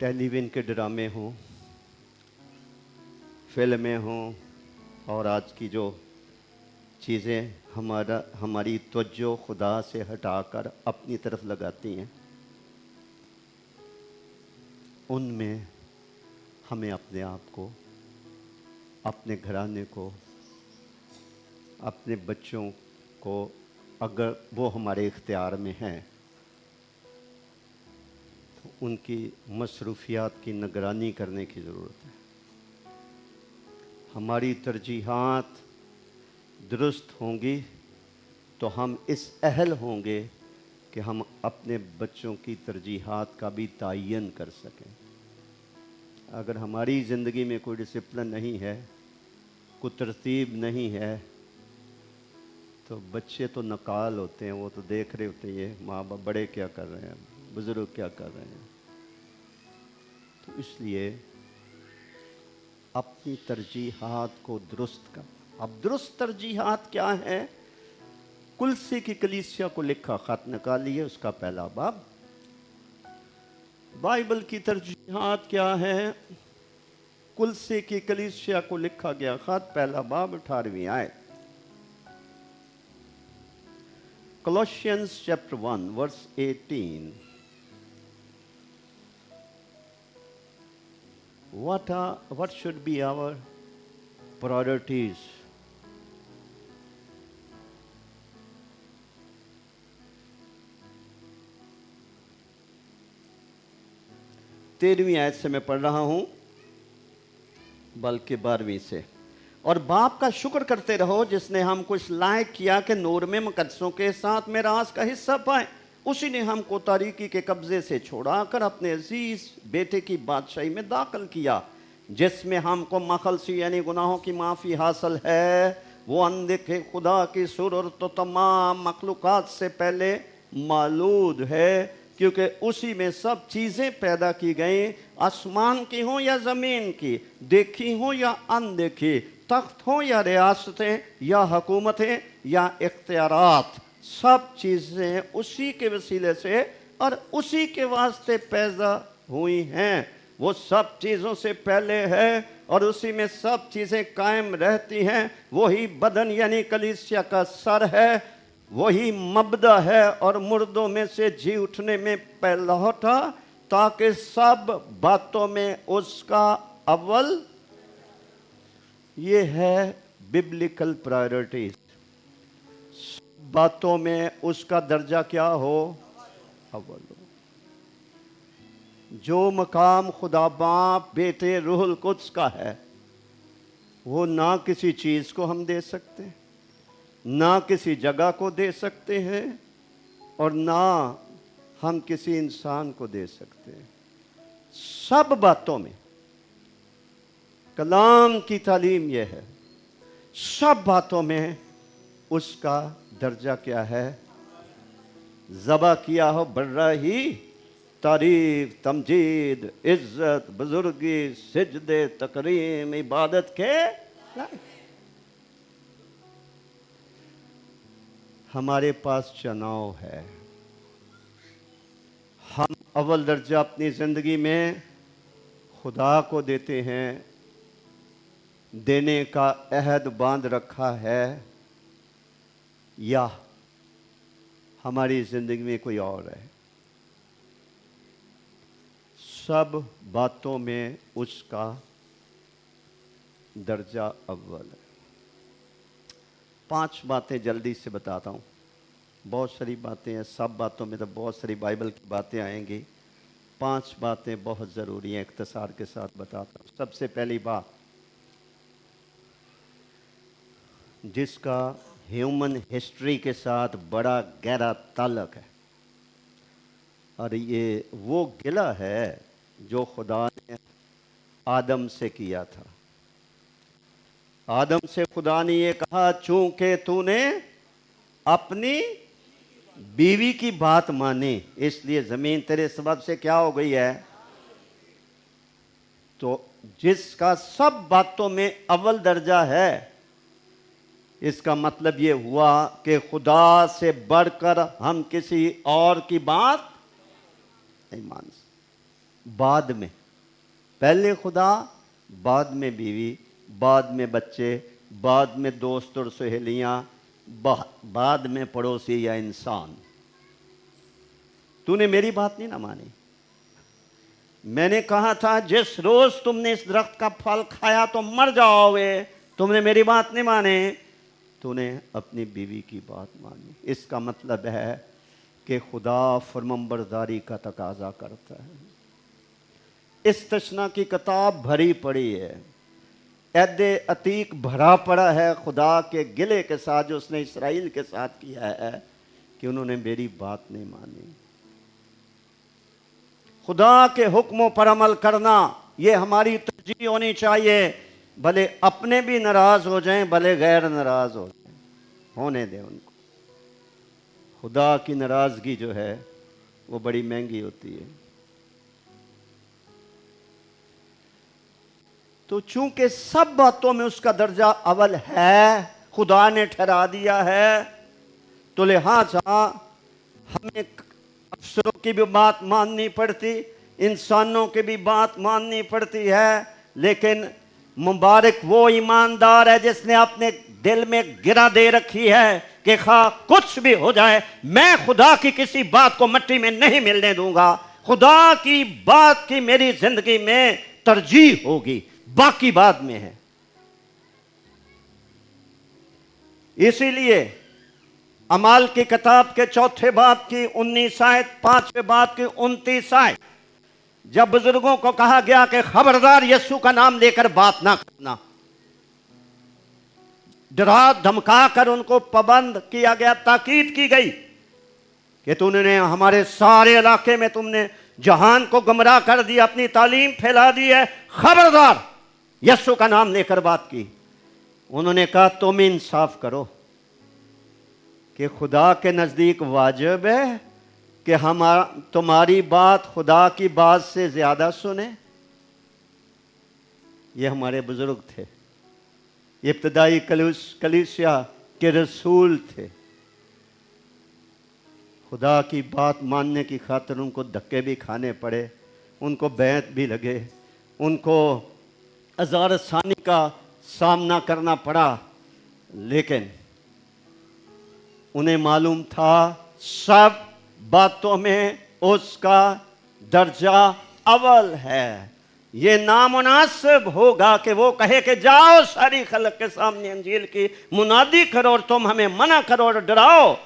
टेलीविज़न के ड्रामे हों, फिल्में हों, और आज की जो चीज़ें हमारी तवज्जो खुदा से हटाकर अपनी तरफ लगाती हैं, उनमें हमें अपने आप को, अपने घराने को, अपने बच्चों को, अगर वो हमारे इख्तियार में हैं तो उनकी मसरूफियात की निगरानी करने की ज़रूरत है। हमारी तरजीहात दुरुस्त होंगी तो हम इस अहल होंगे कि हम अपने बच्चों की तरजीहात का भी तयन कर सकें। अगर हमारी ज़िंदगी में कोई डिसिप्लिन नहीं है, कोई तरतीब नहीं है, तो बच्चे तो नकाल होते हैं, वो तो देख रहे होते हैं ये माँ बाप बड़े क्या कर रहे हैं, बुज़ुर्ग क्या कर रहे हैं। तो इसलिए अपनी तरजीहात को दुरुस्त कर। अब दुरुस्त तरजीहात क्या है? कुलसी की कलीसिया को लिखा ख़त निकालिए, उसका पहला बाब। बाइबल की तरजीहात क्या है? कुलसी की कलीसिया को लिखा गया ख़त, पहला बाब, 18वीं आयत। Colossians chapter 1 verse 18. What should be our priorities? तेरहवीं आयत से मैं पढ़ रहा हूं, बल्कि 12वीं से। और बाप का शुक्र करते रहो जिसने हमको इस लायक किया कि नूर में मुकद्दसों के साथ मेरास का हिस्सा पाए। उसी ने हमको तारीकी के कब्जे से छुड़ाकर अपने अजीज बेटे की बादशाही में दाखिल किया, जिसमें हमको मखलसी यानी गुनाहों की माफ़ी हासिल है। वो अनदेखे खुदा की सूरत तो तमाम मखलूक़ात से पहले मालूद है, क्योंकि उसी में सब चीज़ें पैदा की गई, आसमान की हों या ज़मीन की, देखी हों या अनदेखी, तख्त हों या रियासतें या हुकूमतें या इख्तियारात, सब चीज़ें उसी के वसीले से और उसी के वास्ते पैदा हुई हैं। वो सब चीज़ों से पहले है और उसी में सब चीज़ें कायम रहती हैं। वही बदन यानी कलीसिया का सर है, वही मबदा है और मुर्दों में से जी उठने में पहलौठा, ताकि सब बातों में उसका अव्वल। ये है बिब्लिकल प्रायोरिटीज। बातों में उसका दर्जा क्या हो? अव्वल हो। जो मकाम खुदा बाप बेटे रूहुल कुद्स का है, वो ना किसी चीज़ को हम दे सकते, ना किसी जगह को दे सकते हैं और ना हम किसी इंसान को दे सकते हैं। सब बातों में कलाम की तालीम यह है, सब बातों में उसका दर्जा क्या है? ज़बा किया हो बर्रा ही, तारीफ, तमजीद, इज्जत, बुजुर्गी, सिजदे, तकरीम, इबादत के लायक। हमारे पास चुनाव है। हम अव्वल दर्जा अपनी ज़िंदगी में खुदा को देते हैं, देने का अहद बांध रखा है, या हमारी ज़िंदगी में कोई और है। सब बातों में उसका दर्जा अव्वल है। 5 बातें जल्दी से बताता हूँ। बहुत सारी बातें हैं, सब बातों में तो बहुत सारी बाइबल की बातें आएंगी। 5 बातें बहुत ज़रूरी हैं, इख्तिसार के साथ बताता हूँ। सबसे पहली बात, जिसका ह्यूमन हिस्ट्री के साथ बड़ा गहरा ताल्लुक है, और ये वो गिला है जो खुदा ने आदम से किया था। आदम से खुदा ने ये कहा, चूंकि तूने अपनी बीवी की बात मानी, इसलिए जमीन तेरे सबब से क्या हो गई है। तो जिसका सब बातों में अव्वल दर्जा है, इसका मतलब ये हुआ कि खुदा से बढ़कर हम किसी और की बात नहीं मान सकते। बाद में पहले खुदा, बाद में बीवी, बाद में बच्चे, बाद में दोस्त और सहेलियां, बाद में पड़ोसी या इंसान। तूने मेरी बात नहीं ना मानी। मैंने कहा था जिस रोज तुमने इस दरख्त का फल खाया तो मर जाओगे, तुमने मेरी बात नहीं माने, तूने अपनी बीवी की बात मानी। इसका मतलब है कि खुदा फरमाबरदारी का तकाजा करता है। इस तशना की किताब भरी पड़ी है, ऐदे अतीक भरा पड़ा है खुदा के गिले के साथ जो उसने इसराइल के साथ किया है कि उन्होंने मेरी बात नहीं मानी। खुदा के हुक्मों पर अमल करना ये हमारी तरजीह होनी चाहिए, भले अपने भी नाराज हो जाएं, भले गैर नाराज हो जाएं, होने दें उनको। खुदा की नाराजगी जो है वो बड़ी महंगी होती है। तो चूंकि सब बातों में उसका दर्जा अव्वल है, खुदा ने ठहरा दिया है, तो लिहाजा हमें अफसरों की भी बात माननी पड़ती, इंसानों की भी बात माननी पड़ती है। लेकिन मुबारक वो ईमानदार है जिसने अपने दिल में गिरा दे रखी है कि खा कुछ भी हो जाए, मैं खुदा की किसी बात को मिट्टी में नहीं मिलने दूंगा। खुदा की बात की मेरी जिंदगी में तरजीह होगी, बाकी बाद में है। इसीलिए अमाल की किताब के 4 बाब की 19 आयत, 5वें बाब की 29 आयत, जब बुजुर्गों को कहा गया कि खबरदार यीशु का नाम लेकर बात ना करना, डरा धमका कर उनको पाबंद किया गया, ताकीद की गई कि तूने हमारे सारे इलाके में तुमने जहान को गुमराह कर दिया, अपनी तालीम फैला दी है, खबरदार यीशु का नाम लेकर बात की। उन्होंने कहा तुम इंसाफ करो कि खुदा के नज़दीक वाजिब है कि हम तुम्हारी बात खुदा की बात से ज़्यादा सुने। ये हमारे बुजुर्ग थे, इब्तदाई कलीसिया के रसूल थे। खुदा की बात मानने की खातिर उनको धक्के भी खाने पड़े, उनको बैंत भी लगे, उनको अज़ार सानी का सामना करना पड़ा, लेकिन उन्हें मालूम था सब बातों में उसका दर्जा अव्वल है। ये नामुनासिब होगा कि वो कहे कि जाओ सारी खलक के सामने अंजील की मुनादी करो और तुम हमें मना करो और डराओ,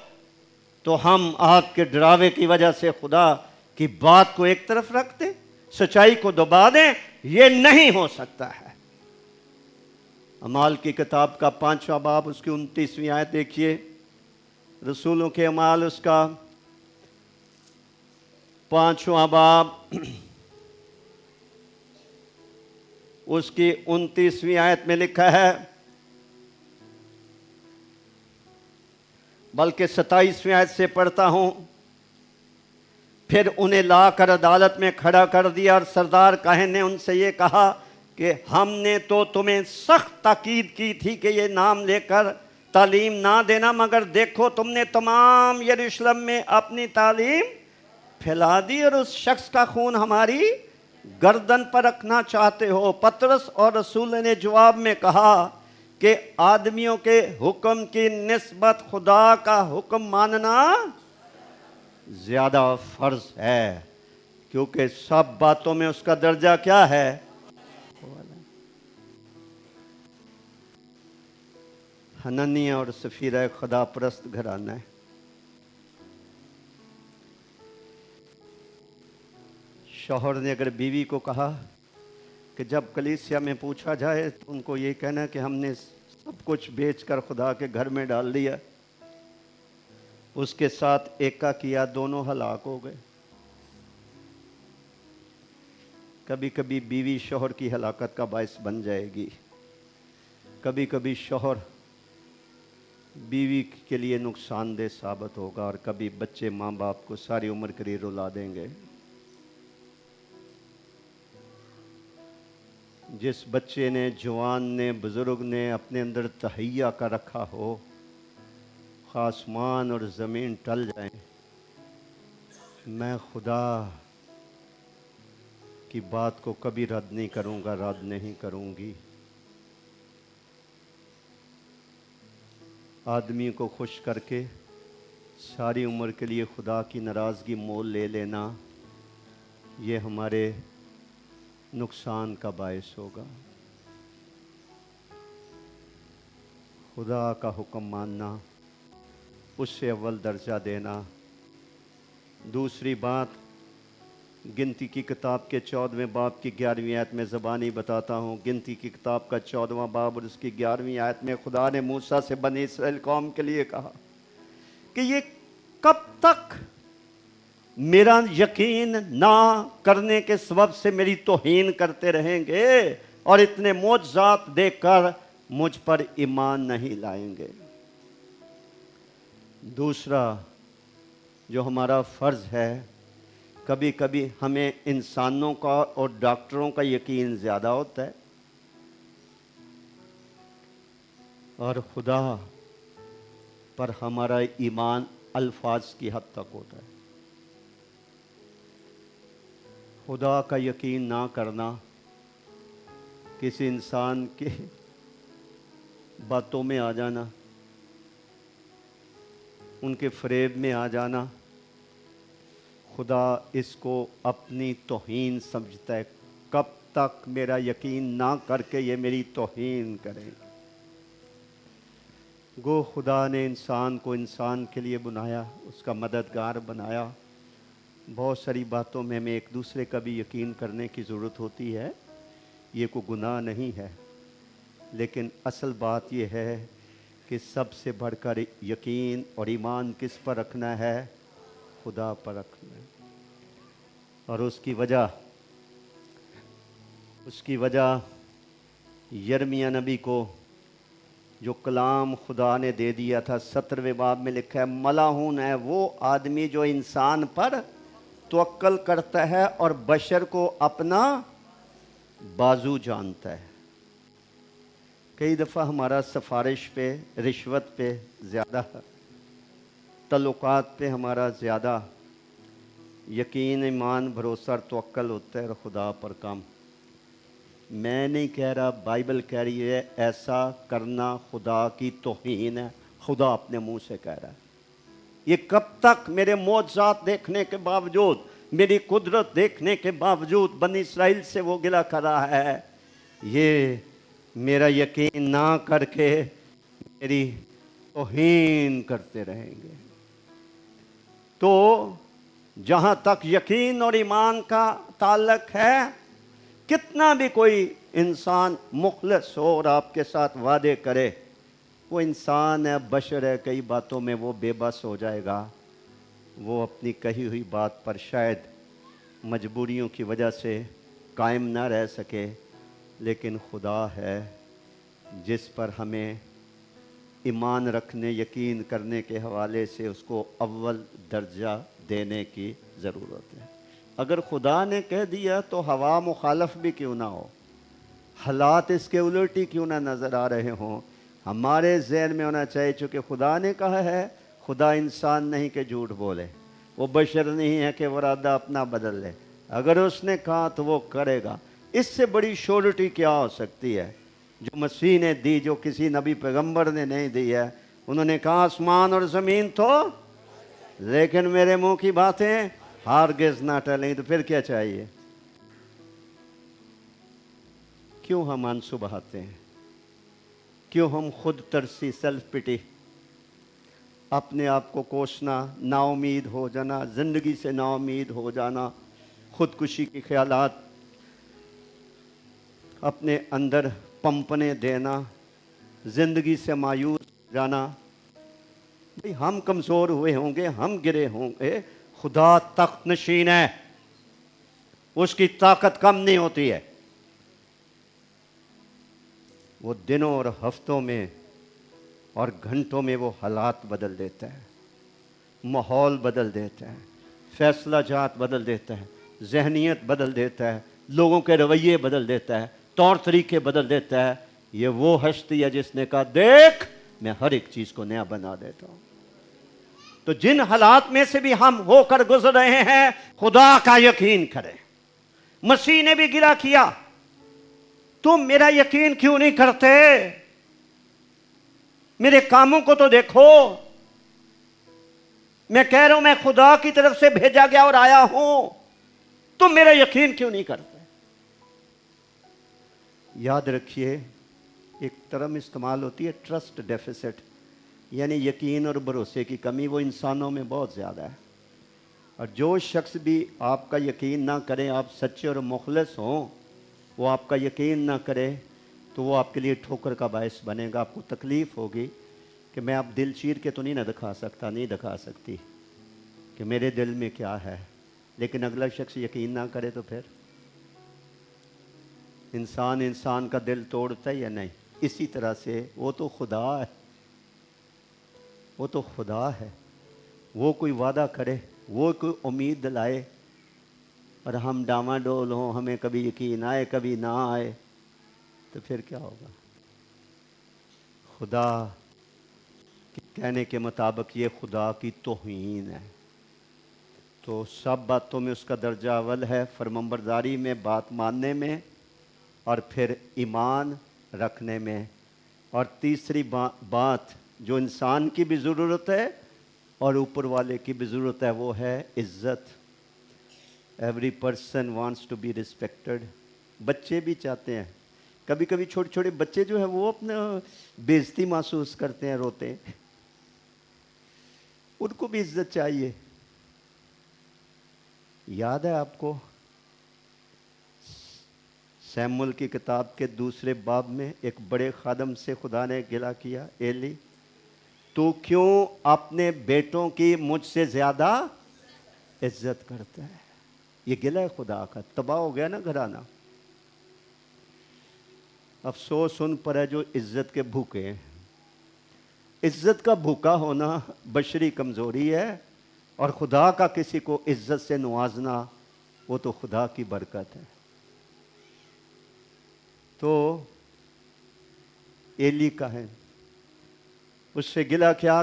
तो हम आपके डरावे की वजह से खुदा की बात को एक तरफ रख दें, सच्चाई को दबा दें। ये नहीं हो सकता है। अमाल की किताब का 5वां बाब उसकी 29वीं आयत देखिए। रसूलों के अमाल उसका 5वां बाब उसकी 29वीं आयत में लिखा है, बल्कि 27वीं आयत से पढ़ता हूं। फिर उन्हें लाकर अदालत में खड़ा कर दिया और सरदार काहिन ने उनसे ये कहा कि हमने तो तुम्हें सख्त ताकीद की थी कि ये नाम लेकर तालीम ना देना, मगर देखो तुमने तमाम यरूशलेम में अपनी तालीम फैला दी और उस शख्स का खून हमारी गर्दन पर रखना चाहते हो। पतरस और रसूल ने जवाब में कहा कि आदमियों के हुक्म की निस्बत खुदा का हुक्म मानना ज्यादा फर्ज है, क्योंकि सब बातों में उसका दर्जा क्या है। हननिया और सफीरा खुदा परस्त घराना है। शौहर ने अगर बीवी को कहा कि जब कलीसिया में पूछा जाए तो उनको ये कहना कि हमने सब कुछ बेचकर खुदा के घर में डाल दिया, उसके साथ एका किया, दोनों हलाक हो गए। कभी कभी बीवी शौहर की हलाकत का बायस बन जाएगी, कभी कभी शौहर बीवी के लिए नुकसानदेह साबित होगा, और कभी बच्चे माँ बाप को सारी उम्र के लिए रुला देंगे। जिस बच्चे ने, जवान ने, बुजुर्ग ने अपने अंदर तहैया का रखा हो, आसमान और ज़मीन टल जाएं, मैं खुदा की बात को कभी रद्द नहीं करूँगा, रद्द नहीं करूँगी। आदमी को खुश करके सारी उम्र के लिए खुदा की नाराज़गी मोल ले लेना, ये हमारे नुकसान का बायस होगा। खुदा का हुक्म मानना, उससे अव्वल दर्जा देना। दूसरी बात, गिनती की किताब के 14वें बाब की 11वीं आयत में ज़बानी बताता हूँ। गिनती की किताब का 14वां बाब और उसकी 11वीं आयत में खुदा ने मूसा से बनी इस्राएल कौम के लिए कहा कि ये कब तक मेरा यकीन ना करने के सबब से मेरी तौहीन करते रहेंगे और इतने मोजज़ात देखकर मुझ पर ईमान नहीं लाएंगे। दूसरा जो हमारा फ़र्ज़ है, कभी कभी हमें इंसानों का और डॉक्टरों का यकीन ज़्यादा होता है और खुदा पर हमारा ईमान अल्फाज की हद तक होता है। खुदा का यकीन ना करना, किसी इंसान के बातों में आ जाना, उनके फ़रेब में आ जाना, खुदा इसको अपनी तौहीन समझता है। कब तक मेरा यकीन ना करके ये मेरी तौहीन करें। गो खुदा ने इंसान को इंसान के लिए बनाया, उसका मददगार बनाया। बहुत सारी बातों में हमें एक दूसरे का भी यकीन करने की ज़रूरत होती है, ये कोई गुनाह नहीं है, लेकिन असल बात यह है कि सबसे बढ़कर यकीन और ईमान किस पर रखना है, खुदा पर रखना है। और उसकी वजह यर्मिया नबी को जो कलाम खुदा ने दे दिया था, 17वें बाब में लिखा है, मलाहून है वो आदमी जो इंसान पर तवक्कल करता है और बशर को अपना बाजू जानता है। कई दफ़ा हमारा सिफारिश पे, रिश्वत पे ज़्यादा तल्लुकात पे हमारा ज़्यादा यकीन, ईमान, भरोसा और तवक्कल होता है और खुदा पर कम। मैं नहीं कह रहा, बाइबल कह रही है ऐसा करना खुदा की तौहीन है। खुदा अपने मुंह से कह रहा है। ये कब तक मेरे मौजज़ात देखने के बावजूद, मेरी कुदरत देखने के बावजूद बनी इसराइल से वो गिला कर रहा है? ये मेरा यकीन ना करके मेरी तौहीन करते रहेंगे। तो जहाँ तक यकीन और ईमान का ताल्लुक है, कितना भी कोई इंसान मुखलिस हो और आपके साथ वादे करे, वो इंसान है, बशर है, कई बातों में वो बेबस हो जाएगा। वो अपनी कही हुई बात पर शायद मजबूरियों की वजह से कायम ना रह सके, लेकिन खुदा है जिस पर हमें ईमान रखने, यकीन करने के हवाले से उसको अव्वल दर्जा देने की ज़रूरत है। अगर खुदा ने कह दिया तो हवा मुखालफ भी क्यों ना हो, हालात इसके उलट ही क्यों ना नज़र आ रहे हों, हमारे जहन में होना चाहिए चूँकि खुदा ने कहा है। खुदा इंसान नहीं कि झूठ बोले, वो बशर नहीं है कि वरादा अपना बदल ले। अगर उसने कहा तो वो करेगा। इससे बड़ी श्योरिटी क्या हो सकती है जो मसीह ने दी, जो किसी नबी पैगंबर ने नहीं दी है। उन्होंने कहा आसमान और ज़मीन तो, लेकिन मेरे मुंह की बातें हारगिज़ ना टलें। तो फिर क्या चाहिए? क्यों हम आंसू बहाते हैं? क्यों हम खुद तरसी, सेल्फ पिटी, अपने आप को कोसना, नाउमीद हो जाना, ज़िंदगी से नाउमीद हो जाना, खुदकुशी के ख्यालात अपने अंदर पंपने देना, ज़िंदगी से मायूस जाना? भाई हम कमज़ोर हुए होंगे, हम गिरे होंगे, खुदा तख्त नशीन है, उसकी ताकत कम नहीं होती है। वो दिनों और हफ्तों में और घंटों में वो हालात बदल देता है, माहौल बदल देता है, फैसला जात बदल देता है, जहनीत बदल देता है, लोगों के रवैये बदल देता है, तौर तरीके बदल देता है। ये वो हस्ती है जिसने कहा देख मैं हर एक चीज़ को नया बना देता हूँ। तो जिन हालात में से भी हम होकर गुजर रहे हैं, खुदा का यकीन करें। मसीह ने भी गिला किया, तुम मेरा यकीन क्यों नहीं करते? मेरे कामों को तो देखो। मैं कह रहा हूं मैं खुदा की तरफ से भेजा गया और आया हूं, तुम मेरा यकीन क्यों नहीं करते? याद रखिए, एक टर्म इस्तेमाल होती है ट्रस्ट डेफिसिट, यानी यकीन और भरोसे की कमी। वो इंसानों में बहुत ज़्यादा है। और जो शख्स भी आपका यकीन ना करे, आप सच्चे और मुखलिस हों, वो आपका यकीन ना करे तो वो आपके लिए ठोकर का बायस बनेगा। आपको तकलीफ़ होगी कि मैं आप दिल चीर के तो नहीं ना दिखा सकता, नहीं दिखा सकती कि मेरे दिल में क्या है। लेकिन अगला शख्स यकीन ना करे तो फिर इंसान का दिल तोड़ता है या नहीं? इसी तरह से वो तो खुदा है, वो तो खुदा है। वो कोई वादा करे, वो कोई उम्मीद दिलाए और हम डामाडोल हों, हमें कभी यकीन आए कभी ना आए, तो फिर क्या होगा? खुदा के कहने के मुताबिक ये खुदा की तौहीन है। तो सब बातों में उसका दर्जा अव्वल है, फरमाबरदारी में, बात मानने में, और फिर ईमान रखने में। और तीसरी बात जो इंसान की भी ज़रूरत है और ऊपर वाले की भी ज़रूरत है, वो है इज़्ज़त। Every person wants to be respected. बच्चे भी चाहते हैं, कभी कभी छोटे छोटे बच्चे जो है वो अपना बेइज्जती महसूस करते हैं, रोते हैं, उनको भी इज्जत चाहिए। याद है आपको सैमुअल की किताब के 2 बाब में एक बड़े खादम से खुदा ने गिला किया, एली तू क्यों अपने बेटों की मुझसे ज़्यादा इज्जत करता है? ये गिला है खुदा का। तबाह हो गया ना घराना। अफसोस उन पर है जो इज्जत के भूखे हैं। इज्जत का भूखा होना बशरी कमज़ोरी है, और खुदा का किसी को इज्जत से नवाजना वो तो खुदा की बरकत है। तो एली का है, उससे गिला क्या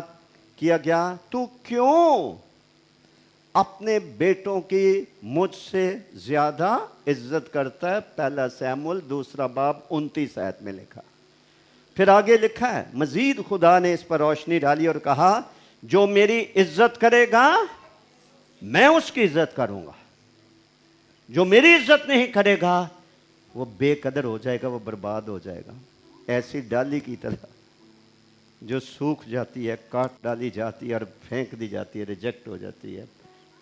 किया गया, तू क्यों अपने बेटों की मुझसे ज्यादा इज्जत करता है। पहला सैमुअल 2 बाब 29 आयत में लिखा। फिर आगे लिखा है, मजीद खुदा ने इस पर रोशनी डाली और कहा, जो मेरी इज्जत करेगा मैं उसकी इज्जत करूंगा, जो मेरी इज्जत नहीं करेगा वो बेकदर हो जाएगा, वो बर्बाद हो जाएगा। ऐसी डाली की तरह जो सूख जाती है, काट डाली जाती है और फेंक दी जाती है, रिजेक्ट हो जाती है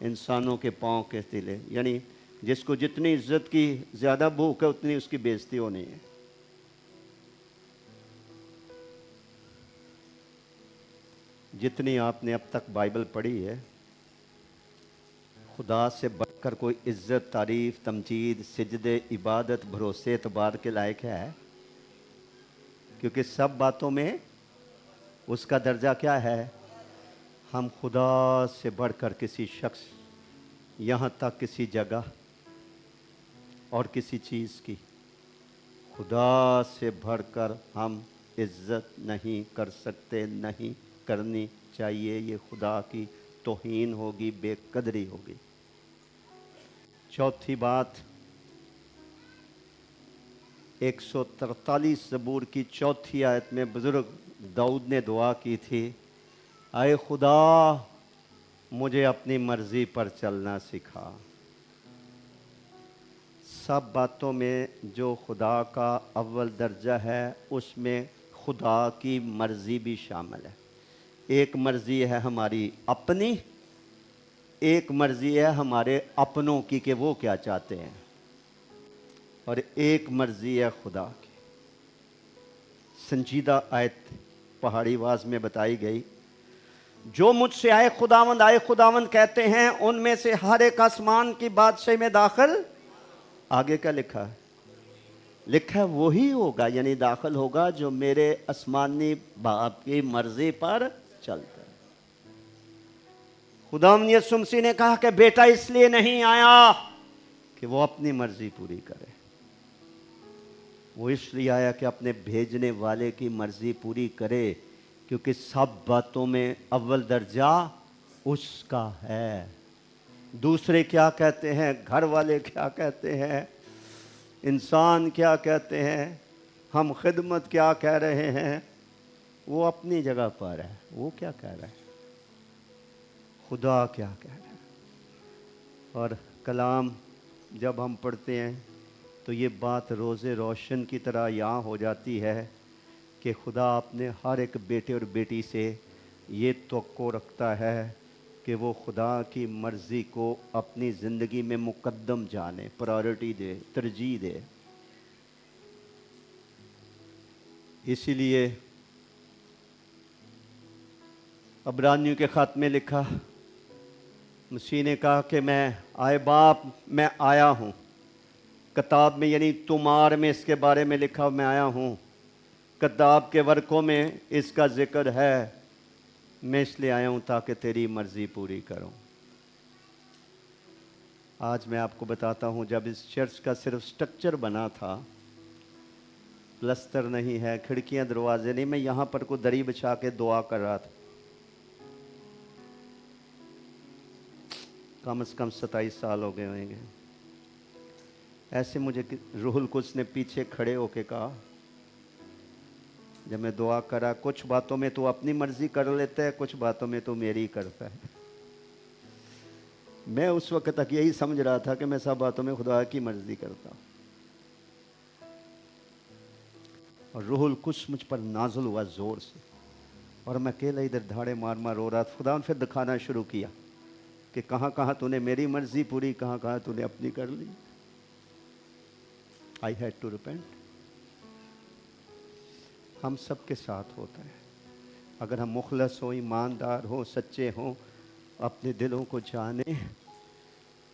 इंसानों के पांव के तिले। यानी जिसको जितनी इज्जत की ज़्यादा भूख है उतनी उसकी बेइज्जती होनी है। जितनी आपने अब तक बाइबल पढ़ी है, खुदा से बढ़कर कोई इज्जत, तारीफ, तमजीद, सिजदे, इबादत, भरोसे, एतबार के लायक है? क्योंकि सब बातों में उसका दर्जा क्या है? हम खुदा से बढ़कर किसी शख्स, यहाँ तक किसी जगह और किसी चीज़ की, खुदा से बढ़कर हम इज्जत नहीं कर सकते, नहीं करनी चाहिए। ये खुदा की तौहीन होगी, बेकदरी होगी। चौथी बात, 143 ज़बूर की 4 आयत में बुज़ुर्ग दाऊद ने दुआ की थी, आए खुदा मुझे अपनी मर्ज़ी पर चलना सिखा। सब बातों में जो खुदा का अव्वल दर्जा है उसमें खुदा की मर्ज़ी भी शामिल है। एक मर्ज़ी है हमारी अपनी, एक मर्ज़ी है हमारे अपनों की कि वो क्या चाहते हैं, और एक मर्ज़ी है खुदा की। संजीदा आयत पहाड़ी आवाज़ में बताई गई, जो मुझसे आए खुदावंद कहते हैं, उनमें से हर एक आसमान की बादशाही में दाखिल। आगे क्या लिखा है? लिखा है वही होगा, यानी दाखिल होगा जो मेरे आसमानी बाप की मर्जी पर चलता है। खुदावंद यीशु मसीह ने कहा कि बेटा इसलिए नहीं आया कि वो अपनी मर्जी पूरी करे, वो इसलिए आया कि अपने भेजने वाले की मर्जी पूरी करे, क्योंकि सब बातों में अव्वल दर्जा उसका है। दूसरे क्या कहते हैं, घर वाले क्या कहते हैं, इंसान क्या कहते हैं, हम खिदमत क्या कह रहे हैं, वो अपनी जगह पर है। वो क्या कह रहा है, खुदा क्या कह रहा है। और कलाम जब हम पढ़ते हैं तो ये बात रोज़े रोशन की तरह यहाँ हो जाती है कि खुदा अपने हर एक बेटे और बेटी से ये तवक्को रखता है कि वो खुदा की मर्ज़ी को अपनी ज़िंदगी में मुकद्दम जाने, प्रायोरिटी दे, तरजीह दे। इसीलिए अब्रानियों के ख़त में लिखा, मसीह ने कहा कि मैं आए बाप मैं आया हूँ। किताब में यानी तुमार में इसके बारे में लिखा, मैं आया हूँ। किताब के वर्कों में इसका जिक्र है, मैं इसलिए आया हूँ ताकि तेरी मर्ज़ी पूरी करूँ। आज मैं आपको बताता हूँ, जब इस चर्च का सिर्फ स्ट्रक्चर बना था, प्लस्तर नहीं है, खिड़कियाँ दरवाजे नहीं, मैं यहाँ पर को दरी बिछा के दुआ कर रहा था। कम से कम 27 साल हो गए होंगे। ऐसे मुझे रूहुल कुद्स ने पीछे खड़े होके कहा, जब मैं दुआ करा, कुछ बातों में तो अपनी मर्जी कर लेता है, कुछ बातों में तो मेरी करता है। मैं उस वक्त तक यही समझ रहा था कि मैं सब बातों में खुदा की मर्जी करता हूँ। और रूहुल कुद्स मुझ पर नाजुल हुआ जोर से, और मैं अकेला इधर धाड़े मार मार रो रहा था। खुदा फिर दिखाना शुरू किया कि कहाँ कहाँ तूने मेरी मर्जी पूरी, कहाँ कहाँ तूने अपनी कर ली। I had to repent. हम सबके साथ होता है। अगर हम मुखलस हो, ईमानदार हो, सच्चे हों, अपने दिलों को जाने,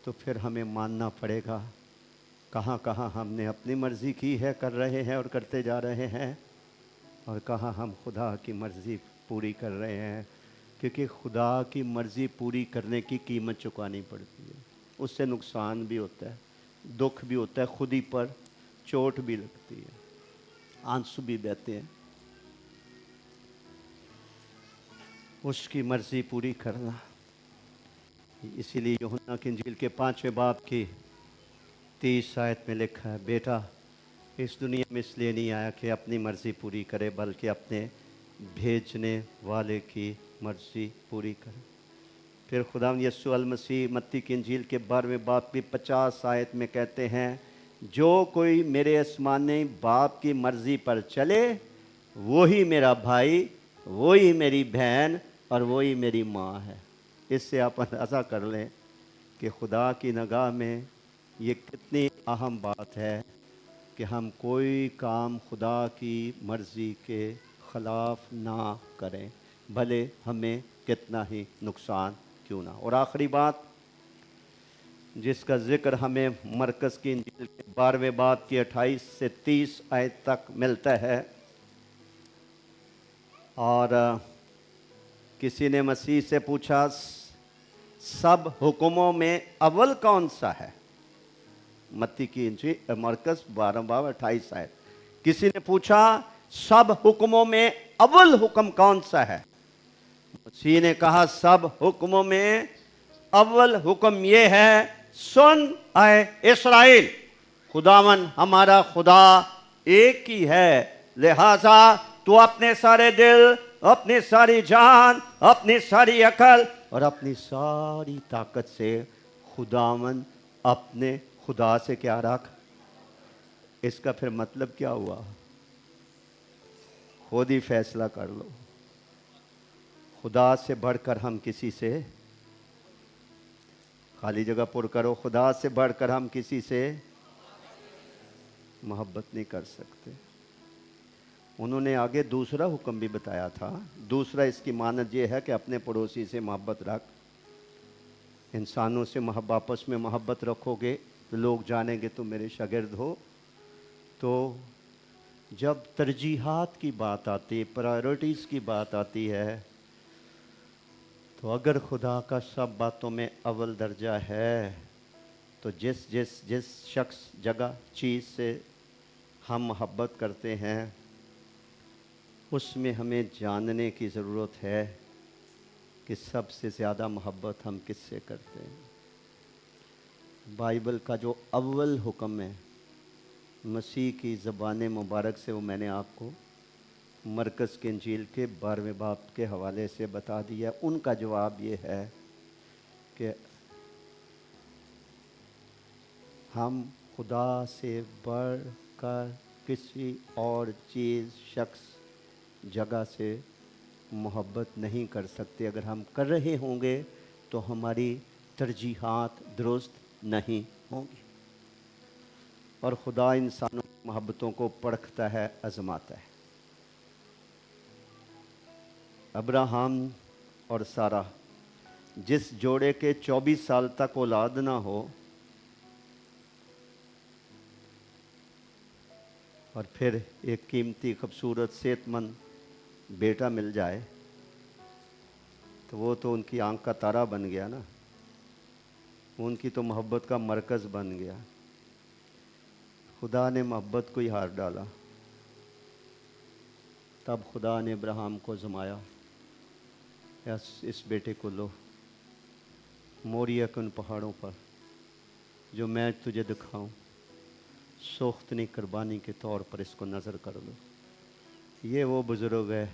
तो फिर हमें मानना पड़ेगा कहाँ कहाँ हमने अपनी मर्ज़ी की है, कर रहे हैं और करते जा रहे हैं, और कहाँ हम खुदा की मर्ज़ी पूरी कर रहे हैं। क्योंकि खुदा की मर्ज़ी पूरी करने की कीमत चुकानी पड़ती है। उससे नुकसान भी होता है, दुख भी होता है, खुद ही पर चोट भी लगती है, आंसू भी बहते हैं। उसकी मर्जी पूरी करना। इसीलिए यूहन्ना की इंजील के 5वें बाब की 30 आयत में लिखा है, बेटा इस दुनिया में इसलिए नहीं आया कि अपनी मर्जी पूरी करे, बल्कि अपने भेजने वाले की मर्जी पूरी करे। फिर खुदा यीशु अल मसीह मत्ती की इंजील के 12वें बाब की 50 आयत में कहते हैं, जो कोई मेरे आसमानी बाप की मर्जी पर चले वो ही मेरा भाई, वो ही मेरी बहन और वो ही मेरी माँ है। इससे आप अंदाज़ा कर लें कि खुदा की निगाह में ये कितनी अहम बात है कि हम कोई काम खुदा की मर्ज़ी के ख़िलाफ़ ना करें, भले हमें कितना ही नुकसान क्यों ना। और आखिरी बात जिसका ज़िक्र हमें मरकज़ की इंजील के 12वें बाब की 28 से 30 आयत तक मिलता है। और किसी ने मसीह से पूछा, सब हुक्मों में अव्वल कौन सा है? मत्ती की इंजील मरकज़ 12 बाब 28 आयत। किसी ने पूछा, सब हुक्मों में अव्वल हुक्म कौन सा है? मसीह ने कहा, सब हुक्मों में अव्वल हुक्म ये है, सुन ऐ इस्राएल, खुदावन हमारा खुदा एक ही है, लिहाजा तू अपने सारे दिल, अपनी सारी जान, अपनी सारी अकल और अपनी सारी ताकत से खुदावन अपने खुदा से क्या रख। इसका फिर मतलब क्या हुआ? खुद ही फैसला कर लो। खुदा से बढ़कर हम किसी से, खाली जगह पुर करो, खुदा से बढ़कर हम किसी से मोहब्बत नहीं कर सकते। उन्होंने आगे दूसरा हुक्म भी बताया था। दूसरा इसकी मानद ये है कि अपने पड़ोसी से मोहब्बत रख। इंसानों से आपस में मोहब्बत रखोगे तो लोग जानेंगे तुम मेरे शागिर्द हो। तो जब तरजीहात की बात आती है, प्रायोरिटीज़ की बात आती है, तो अगर खुदा का सब बातों में अव्वल दर्जा है, तो जिस जिस जिस शख्स, जगह, चीज़ से हम मोहब्बत करते हैं उसमें हमें जानने की ज़रूरत है कि सबसे ज़्यादा मोहब्बत हम किससे करते हैं। बाइबल का जो अव्वल हुक्म है मसीह की ज़बान मुबारक से, वो मैंने आपको मरकज़ के इंजील के 12वें बाब के हवाले से बता दिया। उनका जवाब ये है कि हम खुदा से बढ़कर किसी और चीज़, शख्स, जगह से मोहब्बत नहीं कर सकते। अगर हम कर रहे होंगे तो हमारी तरजीहात दुरुस्त नहीं होंगी। और खुदा इंसानों की मोहब्बतों को परखता है, आजमाता है। अब्राहम और सारा, जिस जोड़े के 24 साल तक औलाद ना हो और फिर एक कीमती, खूबसूरत, सेहतमंद बेटा मिल जाए, तो वो तो उनकी आंख का तारा बन गया ना, उनकी तो मोहब्बत का मरकज़ बन गया। खुदा ने मोहब्बत को ही हार डाला। तब खुदा ने अब्राहम को जमाया, इस बेटे को लो, मोरिया के उन पहाड़ों पर जो मैं तुझे दिखाऊं, सोख्तनी कुर्बानी के तौर पर इसको नज़र कर लो। ये वो बुज़ुर्ग है,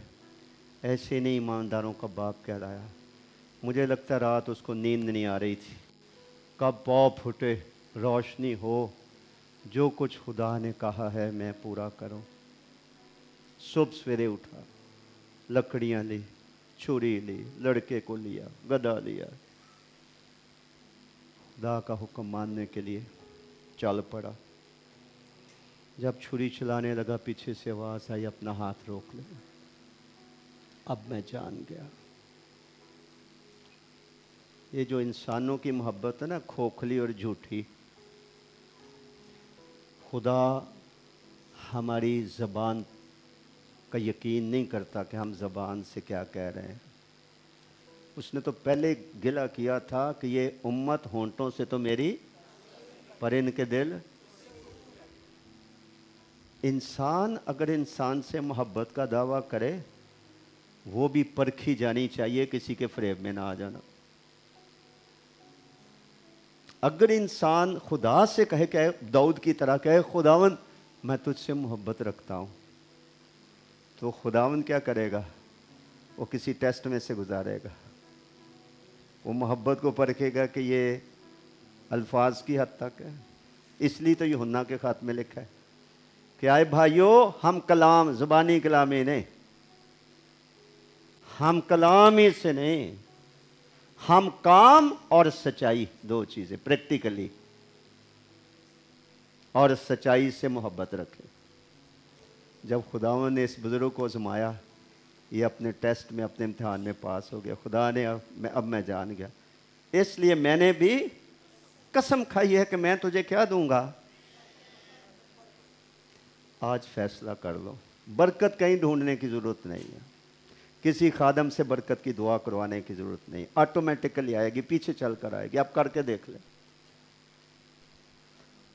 ऐसे नहीं ईमानदारों का बाप कहलाया। मुझे लगता रात उसको नींद नहीं आ रही थी, कब पाँव फूटे, रोशनी हो, जो कुछ खुदा ने कहा है मैं पूरा करूं। सुबह सवेरे उठा, लकड़ियां ली, छुरी ली, लड़के को लिया, गधा लिया, खुदा का हुक्म मानने के लिए चल पड़ा। जब छुरी चलाने लगा, पीछे से आवाज़ आई, अपना हाथ रोक ले। अब मैं जान गया, ये जो इंसानों की मोहब्बत है ना, खोखली और झूठी, खुदा हमारी ज़बान का यकीन नहीं करता कि हम ज़बान से क्या कह रहे हैं। उसने तो पहले गिला किया था कि ये उम्मत होंठों से तो मेरी, पर इनके दिल। इंसान अगर इंसान से मोहब्बत का दावा करे, वो भी परखी जानी चाहिए, किसी के फ्रेब में ना आ जाना। अगर इंसान खुदा से कहे, दाऊद की तरह कहे, खुदावन मैं तुझसे मोहब्बत रखता हूँ, तो खुदावन क्या करेगा? वो किसी टेस्ट में से गुजारेगा। वो मोहब्बत को परखेगा कि ये अल्फाज की हद तक है। इसलिए तो यूहन्ना के ख़त में लिखा है कि आए भाइयों, हम कलाम, ज़ुबानी कलामी नहीं, हम कलामी से नहीं, हम काम और सच्चाई, दो चीज़ें प्रैक्टिकली, और सच्चाई से मोहब्बत रखें। जब खुदावन ने इस बुज़ुर्ग को आज़माया, ये अपने टेस्ट में, अपने इम्तिहान में पास हो गया। खुदा ने अब मैं जान गया, इसलिए मैंने भी कसम खाई है कि मैं तुझे क्या दूंगा। आज फैसला कर लो। बरकत कहीं ढूंढने की ज़रूरत नहीं है, किसी खादम से बरकत की दुआ करवाने की ज़रूरत नहीं, ऑटोमेटिकली आएगी, पीछे चल कर आएगी। आप करके देख लें।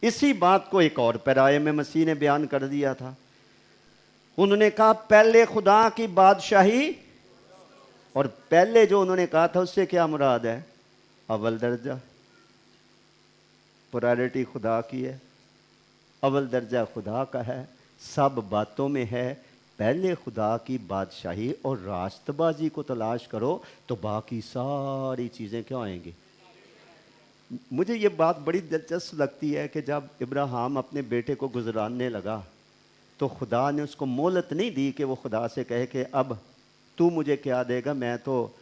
इसी बात को एक और पैराए में मसीह ने बयान कर दिया था। उन्होंने कहा पहले खुदा की बादशाही, और पहले जो उन्होंने कहा था उससे क्या मुराद है? अव्वल दर्जा, प्रायोरिटी खुदा की है, अव्वल दर्जा खुदा का है, सब बातों में है। पहले खुदा की बादशाही और रास्तबाजी को तलाश करो, तो बाकी सारी चीज़ें क्या आएंगी। मुझे ये बात बड़ी दिलचस्प लगती है कि जब इब्राहिम अपने बेटे को गुजरानने लगा, तो खुदा ने उसको मोहलत नहीं दी कि वो खुदा से कहे कि अब तू मुझे क्या देगा, मैं तो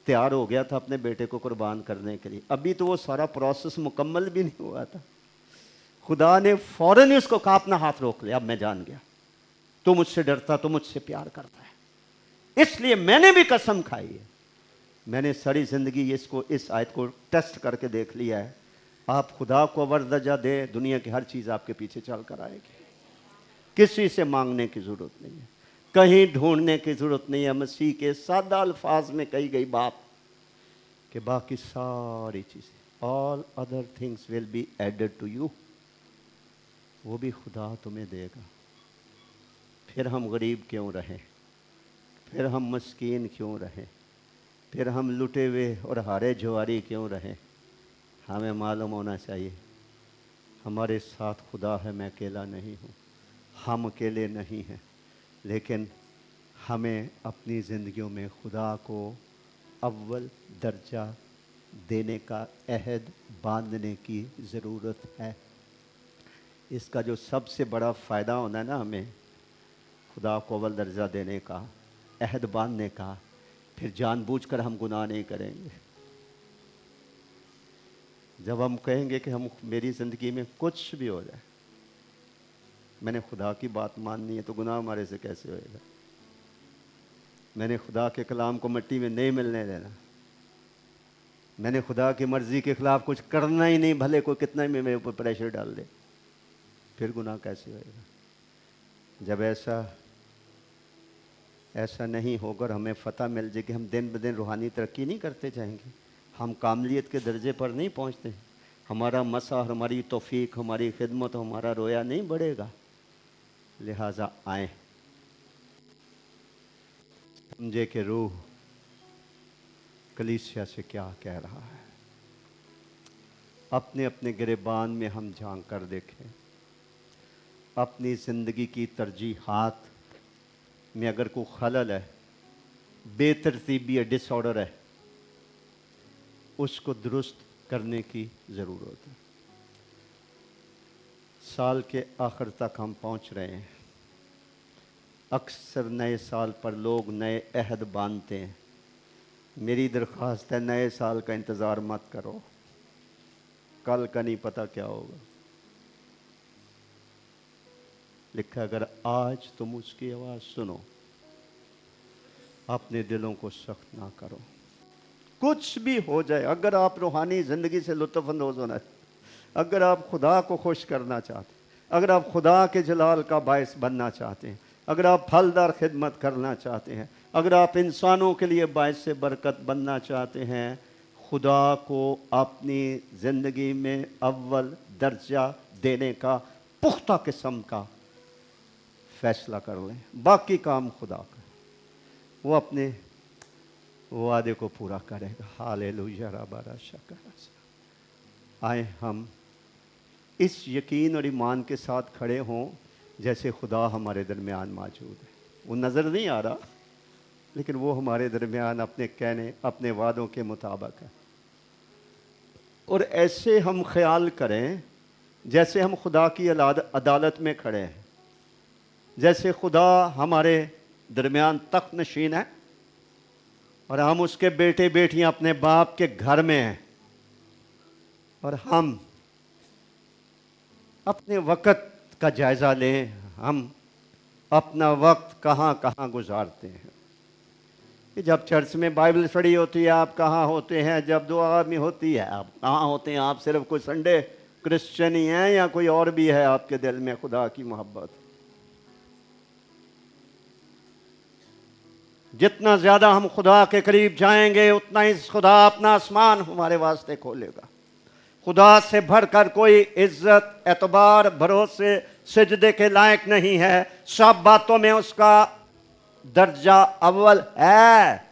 तैयार हो गया था अपने बेटे को कुर्बान करने के लिए। अभी तो वो सारा प्रोसेस मुकम्मल भी नहीं हुआ था। खुदा ने फौरन ही उसको कहा अपना हाथ रोक लिया, अब मैं जान गया तू मुझसे डरता, तू मुझसे प्यार करता है, इसलिए मैंने भी कसम खाई है। मैंने सारी ज़िंदगी इसको, इस आयत को टेस्ट करके देख लिया है। आप खुदा को वर्दजा दे, दुनिया की हर चीज़ आपके पीछे चल कर आएगी। किसी से मांगने की ज़रूरत नहीं है, कहीं ढूंढने की ज़रूरत नहीं है। मसीह के सादा अल्फाज में कही गई बात कि बाकी सारी चीज़ें, all other things will be added to you, वो भी खुदा तुम्हें देगा। फिर हम गरीब क्यों रहें, फिर हम मस्कीन क्यों रहें, फिर हम लुटे हुए और हारे जुआरी क्यों रहें। हमें मालूम होना चाहिए हमारे साथ खुदा है, मैं अकेला नहीं हूँ, हम अकेले नहीं हैं। लेकिन हमें अपनी ज़िंदगियों में खुदा को अव्वल दर्जा देने का अहद बांधने की ज़रूरत है। इसका जो सबसे बड़ा फ़ायदा होना है ना, हमें खुदा को अव्वल दर्जा देने का, अहद बांधने का, फिर जानबूझकर हम गुनाह नहीं करेंगे। जब हम कहेंगे कि हम, मेरी ज़िंदगी में कुछ भी हो जाए, मैंने खुदा की बात माननी है, तो गुनाह हमारे से कैसे होएगा। मैंने खुदा के कलाम को मिट्टी में नहीं मिलने देना, मैंने खुदा की मर्ज़ी के ख़िलाफ़ कुछ करना ही नहीं, भले कोई कितना ही मेरे ऊपर प्रेशर डाल दे, फिर गुनाह कैसे होएगा। जब ऐसा नहीं होगा और हमें फ़तह मिल जाए कि हम दिन ब दिन रूहानी तरक्की नहीं करते जाएंगे, हम कामलियत के दर्जे पर नहीं पहुंचते, हमारा मसा, हमारी तौफीक, हमारी खिदमत, हमारा रोया नहीं बढ़ेगा। लिहाजा आए, समझे कि रूह कलीसिया से क्या कह रहा है। अपने अपने गिरेबान में हम झांक कर देखें, अपनी ज़िंदगी की तरजीहात में अगर कोई खलल है, बेतरतीबी है, डिसऑर्डर है, उसको दुरुस्त करने की ज़रूरत है। साल के आखिर तक हम पहुंच रहे हैं। अक्सर नए साल पर लोग नए अहद बांधते हैं। मेरी दरख्वास्त है, नए साल का इंतज़ार मत करो, कल का नहीं पता क्या होगा। लिखा, अगर आज तुम उसकी आवाज़ सुनो, अपने दिलों को सख्त ना करो। कुछ भी हो जाए, अगर आप रूहानी ज़िंदगी से लुत्फ़अंदोज़ होना, अगर आप खुदा को खुश करना चाहते, अगर आप खुदा के जलाल का बायस बनना चाहते हैं, अगर आप फलदार खिदमत करना चाहते हैं, अगर आप इंसानों के लिए बायस से बरकत बनना चाहते हैं, खुदा को अपनी ज़िंदगी में अव्वल दर्जा देने का पुख्ता किस्म का फैसला कर लें। बाकी काम खुदा का। वो अपने वादे को पूरा करेगा। हालेलुया रब्बा शकरा। आए हम इस यकीन और ईमान के साथ खड़े हों जैसे खुदा हमारे दरमियान मौजूद है। वो नज़र नहीं आ रहा, लेकिन वो हमारे दरमियान अपने कहने, अपने वादों के मुताबिक है। और ऐसे हम ख्याल करें जैसे हम खुदा की अदालत में खड़े हैं, जैसे खुदा हमारे दरमियान तख्त नशीन है और हम उसके बेटे बेटियां अपने बाप के घर में हैं, और हम अपने वक़्त का जायज़ा लें, हम अपना वक्त कहाँ कहाँ गुजारते हैं। कि जब चर्च में बाइबल स्टडी होती है आप कहाँ होते हैं, जब दुआ में होती है आप कहाँ होते हैं। आप सिर्फ कोई संडे क्रिश्चियन ही हैं या कोई और भी है आपके दिल में खुदा की मोहब्बत? जितना ज़्यादा हम खुदा के करीब जाएंगे उतना ही खुदा अपना आसमान हमारे वास्ते खोलेगा। खुदा से बढ़कर कोई इज्जत, एतबार, भरोसे, सिजदे के लायक नहीं है। सब बातों में उसका दर्जा अव्वल है।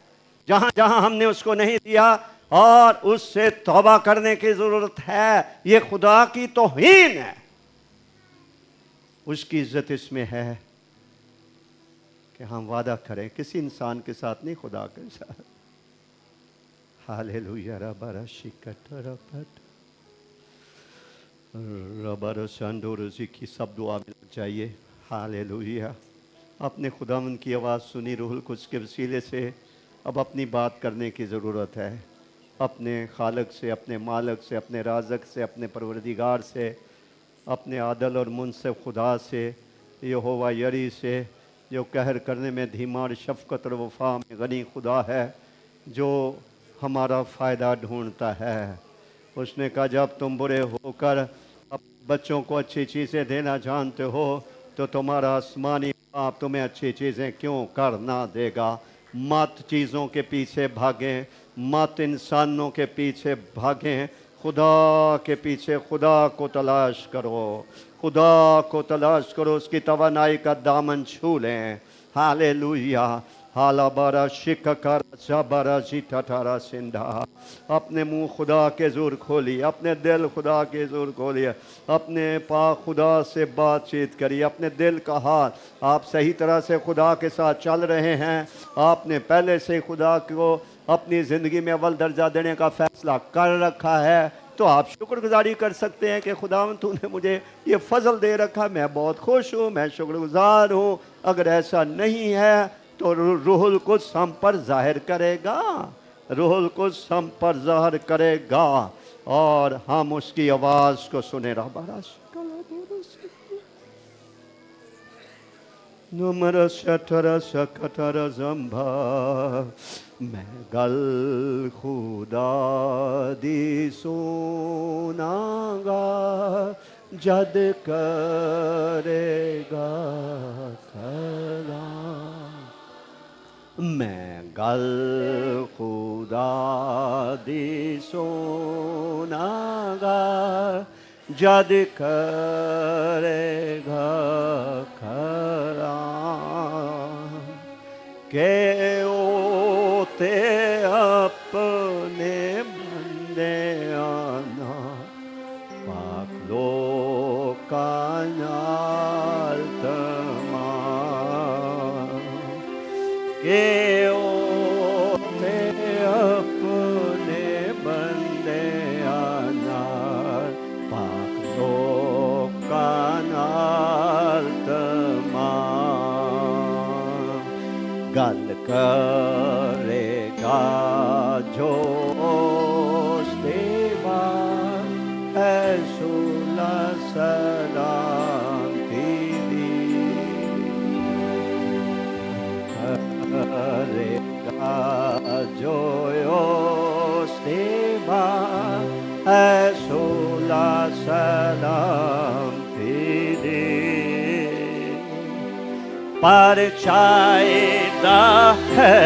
जहां जहां हमने उसको नहीं दिया और उससे तौबा करने की जरूरत है। ये खुदा की तौहीन है। उसकी इज्जत इसमें है कि हम वादा करें किसी इंसान के साथ नहीं, खुदा के साथ। हालेलुया रब्बा शिकत रबर संडोरजी की सब दुआ में लग जाइए। हालेलुया। अपने खुदावंद की आवाज़ सुनी रूहुल कुद्स के वसीले से अब अपनी बात करने की ज़रूरत है। अपने खालक से, अपने मालक से, अपने राज़क से, अपने परवरदिगार से, अपने आदल और मुनसिफ खुदा से, यहोवा यरी से, जो कहर करने में धीमा और शफ़क़त और वफ़ा में गनी खुदा है, जो हमारा फ़ायदा ढूंढता है। उसने कहा जब तुम बुरे होकर बच्चों को अच्छी चीज़ें देना जानते हो तो तुम्हारा आसमानी बाप तुम्हें अच्छी चीज़ें क्यों कर ना देगा। मत चीज़ों के पीछे भागें, मत इंसानों के पीछे भागें, खुदा के पीछे खुदा को तलाश करो, खुदा को तलाश करो, उसकी तवानाई का दामन छू लें। हालेलुया। हाला बारा शिककर बारा जीता ठारा सिंधा। अपने मुंह खुदा के ज़ोर खोलिए, अपने दिल खुदा के ज़ोर खोलिए, अपने पाक खुदा से बातचीत करिए। अपने दिल का हाल, आप सही तरह से खुदा के साथ चल रहे हैं, आपने पहले से खुदा को अपनी ज़िंदगी में अव्वल दर्जा देने का फ़ैसला कर रखा है, तो आप शुक्रगुजारी कर सकते हैं कि खुदावंद तूने मुझे ये फ़ज़ल दे रखा, मैं बहुत खुश हूँ, मैं शुक्रगुजार हूँ। अगर ऐसा नहीं है तो रूहुल कुद्स हम पर जाहिर करेगा, रूहुल कुद्स हम पर जाहिर करेगा और हम उसकी आवाज़ को सुने। नुमर शटर शकटर जंभा मैं गल खुदा दी सुनागा जद करेगा खला। मैं गल खुदा दी सुनागा जद करेगा खरा के ओते अपने बंदे आना पाक लोग का नाल तमाम के ओते अपने बंदे आना पाक लोग का नाल तमाम गल करेगा जो सेवा ऐसुला सलाम तेरी करेगा जो सेवा ऐसुला सलाम तेरी परछाईदा है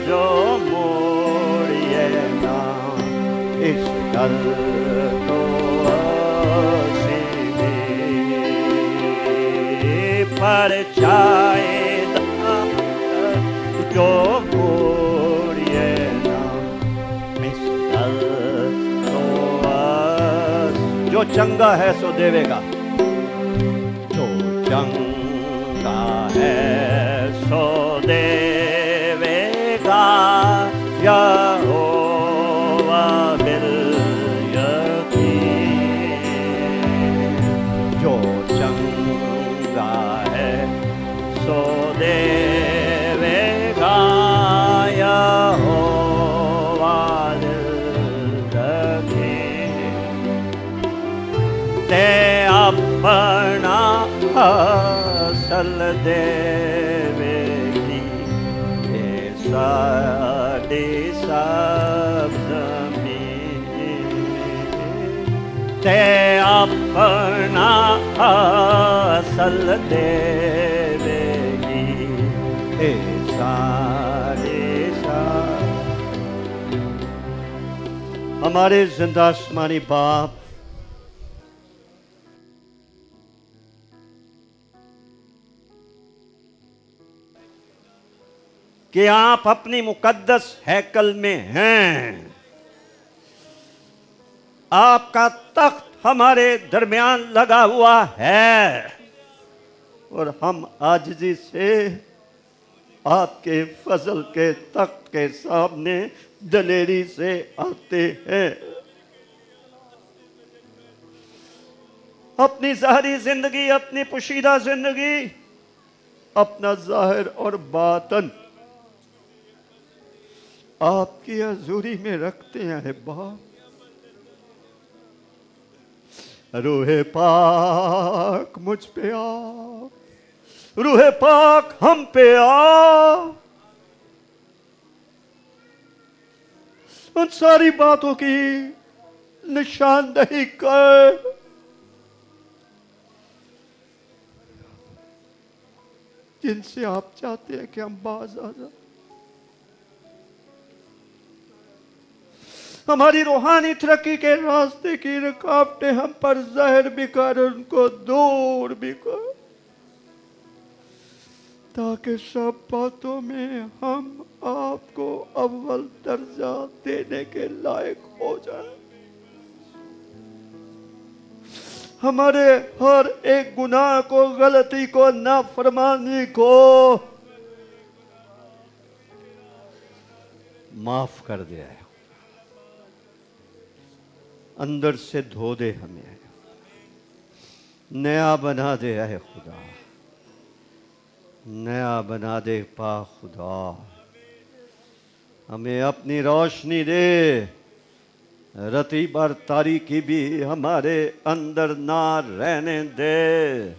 जो मोड़िए ना इस गल को परछाईदा जो कोरिएना मिसल सोअस, जो चंगा है सो देवेगा, जो चंगा है सो देवेगा, यहोवा बिल यकीन, जो चंगा है सो देवेगा, यहोवा बिल यकीन, ते अपना फसल देवेगी, ये साड़ी सब ज़मीन, ते अपना फसल देवेगी, ये साड़ी सब। हमारे जिंदा आसमानी बाप, कि आप अपनी मुकद्दस हैकल में हैं, आपका तख्त हमारे दरमियान लगा हुआ है और हम आजिज़ी से आपके फजल के तख्त के सामने दलेरी से आते हैं। अपनी ज़ाहिरी जिंदगी, अपनी पोशीदा जिंदगी, अपना जाहिर और बातन आपकी हजूरी में रखते हैं बाप। रूहे पाक मुझ पे आ, रूहे पाक हम पे आ, उन सारी बातों की निशानदही कर, जिनसे आप चाहते हैं कि हम बाज आ जाए। हमारी रूहानी तरक्की के रास्ते की रुकावटें हम पर ज़ाहिर भी कर, उनको दूर भी कर, ताकि सब बातों में हम आपको अव्वल दर्जा देने के लायक हो जाए। हमारे हर एक गुनाह को, गलती को, नाफरमानी को माफ कर दे, अंदर से धो दे, हमें नया बना दे। है खुदा, नया बना दे पा खुदा, हमें अपनी रोशनी दे, रती भर तारीकी भी हमारे अंदर ना रहने दे,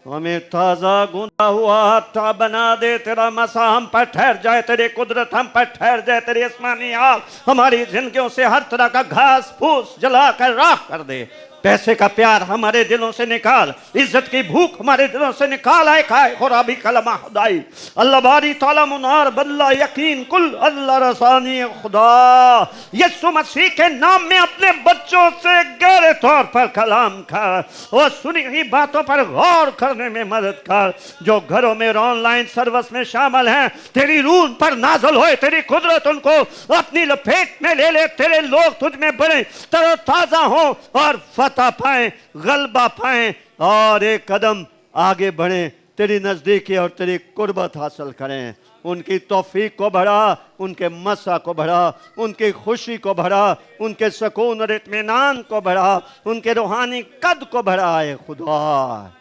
हमें ताज़ा गूंदा हुआ आटा बना दे, तेरा मसा हम पर ठहर जाए, तेरी कुदरत हम पर ठहर जाए, तेरी आसमानी आग हमारी जिंदगियों से हर तरह का घास फूस जला कर राख कर दे। पैसे का प्यार हमारे दिलों से निकाल, इज्जत की भूख हमारे दिलों से निकाल, आए खाए खुराबी कलमा खुदाई, अल्लाह बारी ताला मुनार बल्ला यकीन कुल अल्लाह रसानी खुदा। यीशु मसीह के नाम में अपने बच्चों से गहरे तौर पर कलाम कर और सुनी हुई बातों पर गौर करने में मदद कर। जो घरों में ऑनलाइन सर्विस में शामिल हैं, तेरी रूह पर नाजल होए, तेरी कुदरत उनको अपनी लपेट में ले ले, तेरे लोग तुझ में बड़े तरोताजा हो और फतह पाएं, गलबा पाएं और एक कदम आगे बढ़ें, तेरी नज़दीकी और तेरी कुर्बत हासिल करें। उनकी तौफीक को बढ़ा, उनके मसा को बढ़ा, उनकी खुशी को बढ़ा, उनके सुकून और इत्मीनान को बढ़ा, उनके रूहानी कद को बढ़ाए। खुदा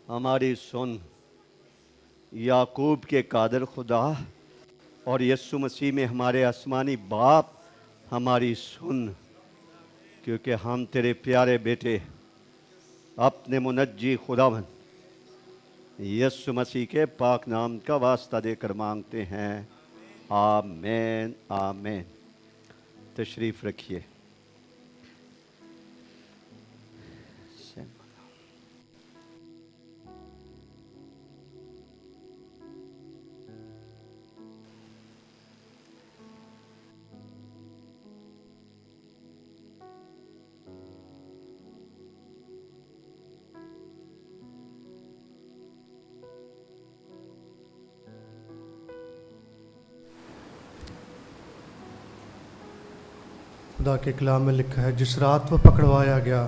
हमारी सुन, याकूब के कादिर खुदा और यीशु मसीह में हमारे आसमानी बाप हमारी सुन, क्योंकि हम तेरे प्यारे बेटे अपने मुनज्जी खुदावन यीशु मसीह के पाक नाम का वास्ता देकर मांगते हैं, आमीन आमीन। तशरीफ़ रखिए। खुदा के कलाम में लिखा है, जिस रात वह पकड़वाया गया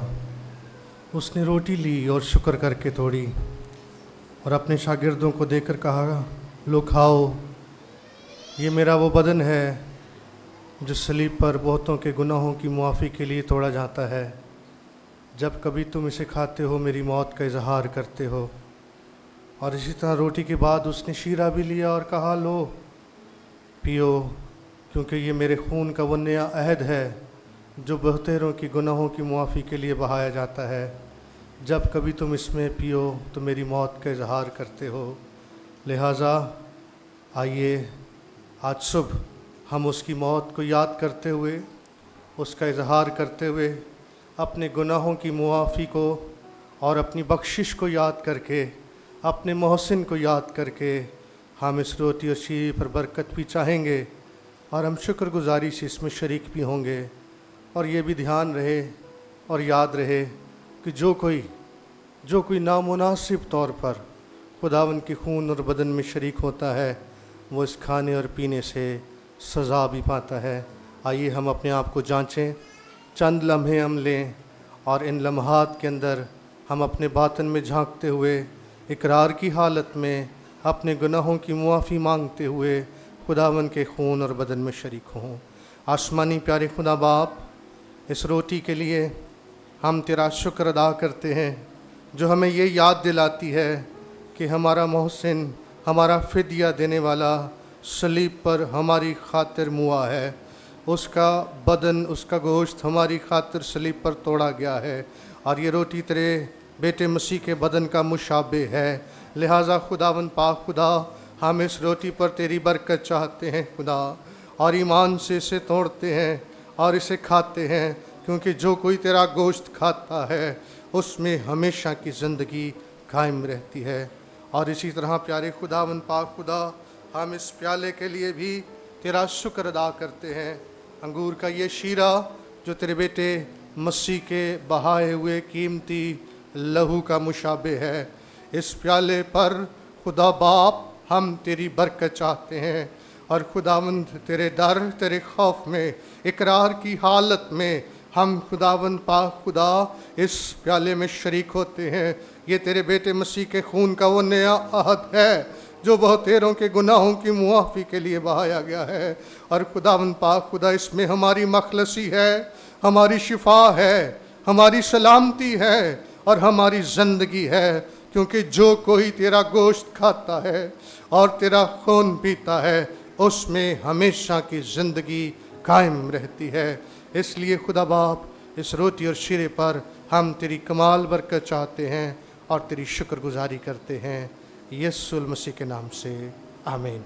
उसने रोटी ली और शुक्र करके तोड़ी और अपने शागिर्दों को देकर कहा, लो खाओ, ये मेरा वो बदन है जो सलीब पर बहुतों के गुनाहों की मुआफ़ी के लिए तोड़ा जाता है। जब कभी तुम इसे खाते हो मेरी मौत का इजहार करते हो। और इसी तरह रोटी के बाद उसने शीरा भी लिया और कहा, लो पियो, क्योंकि ये मेरे खून का वो नया अहद है जो बहुतेरों की गुनाहों की मुआफ़ी के लिए बहाया जाता है। जब कभी तुम इसमें पियो तो मेरी मौत का इजहार करते हो। लिहाजा आइए आज सुबह हम उसकी मौत को याद करते हुए, उसका इजहार करते हुए, अपने गुनाहों की मुआफ़ी को और अपनी बख्शिश को याद करके, अपने मोहसिन को याद करके हम इस रोटी और शीरे पर बरकत भी चाहेंगे और हम शुक्रगुजारी से इसमें शरीक भी होंगे। और ये भी ध्यान रहे और याद रहे कि जो कोई नामुनासिब तौर पर खुदावन के खून और बदन में शरीक होता है वो इस खाने और पीने से सज़ा भी पाता है। आइए हम अपने आप को जांचें, चंद लम्हे हम लें और इन लम्हात के अंदर हम अपने बातन में झांकते हुए इकरार की हालत में अपने गुनाहों की मुआफ़ी मांगते हुए खुदावन के खून और बदन में शरीक हों। आसमानी प्यारे खुदा बाप, इस रोटी के लिए हम तेरा शुक्र अदा करते हैं जो हमें ये याद दिलाती है कि हमारा मोहसिन, हमारा फ़िदिया देने वाला सलीब पर हमारी खातिर मुआ है। उसका बदन, उसका गोश्त हमारी खातिर सलीब पर तोड़ा गया है और ये रोटी तेरे बेटे मसीह के बदन का मुशाबे है। लिहाजा खुदावन पाक खुदा, हम इस रोटी पर तेरी बरकत चाहते हैं खुदा, और ईमान से इसे तोड़ते हैं और इसे खाते हैं, क्योंकि जो कोई तेरा गोश्त खाता है उसमें हमेशा की ज़िंदगी कायम रहती है। और इसी तरह प्यारे खुदावन पाक खुदा, हम इस प्याले के लिए भी तेरा शुक्र अदा करते हैं। अंगूर का ये शीरा जो तेरे बेटे मसीह के बहाए हुए कीमती लहू का मुशाबे है, इस प्याले पर खुदा बाप हम तेरी बरकत चाहते हैं और खुदावंद तेरे डर, तेरे खौफ में, इकरार की हालत में हम खुदावंद पाक खुदा इस प्याले में शरीक होते हैं। ये तेरे बेटे मसीह के खून का वो नया अहद है जो बहुतेरों के गुनाहों की मुआफ़ी के लिए बहाया गया है। और खुदावंद पाक खुदा, इसमें हमारी मखलसी है, हमारी शिफा है, हमारी सलामती है और हमारी ज़िंदगी है, क्योंकि जो कोई तेरा गोश्त खाता है और तेरा खून पीता है उसमें हमेशा की ज़िंदगी कायम रहती है। इसलिए खुदा बाप, इस रोटी और शीरे पर हम तेरी कमाल बरकत चाहते हैं और तेरी शुक्रगुजारी करते हैं। यीशु मसीह के नाम से आमीन।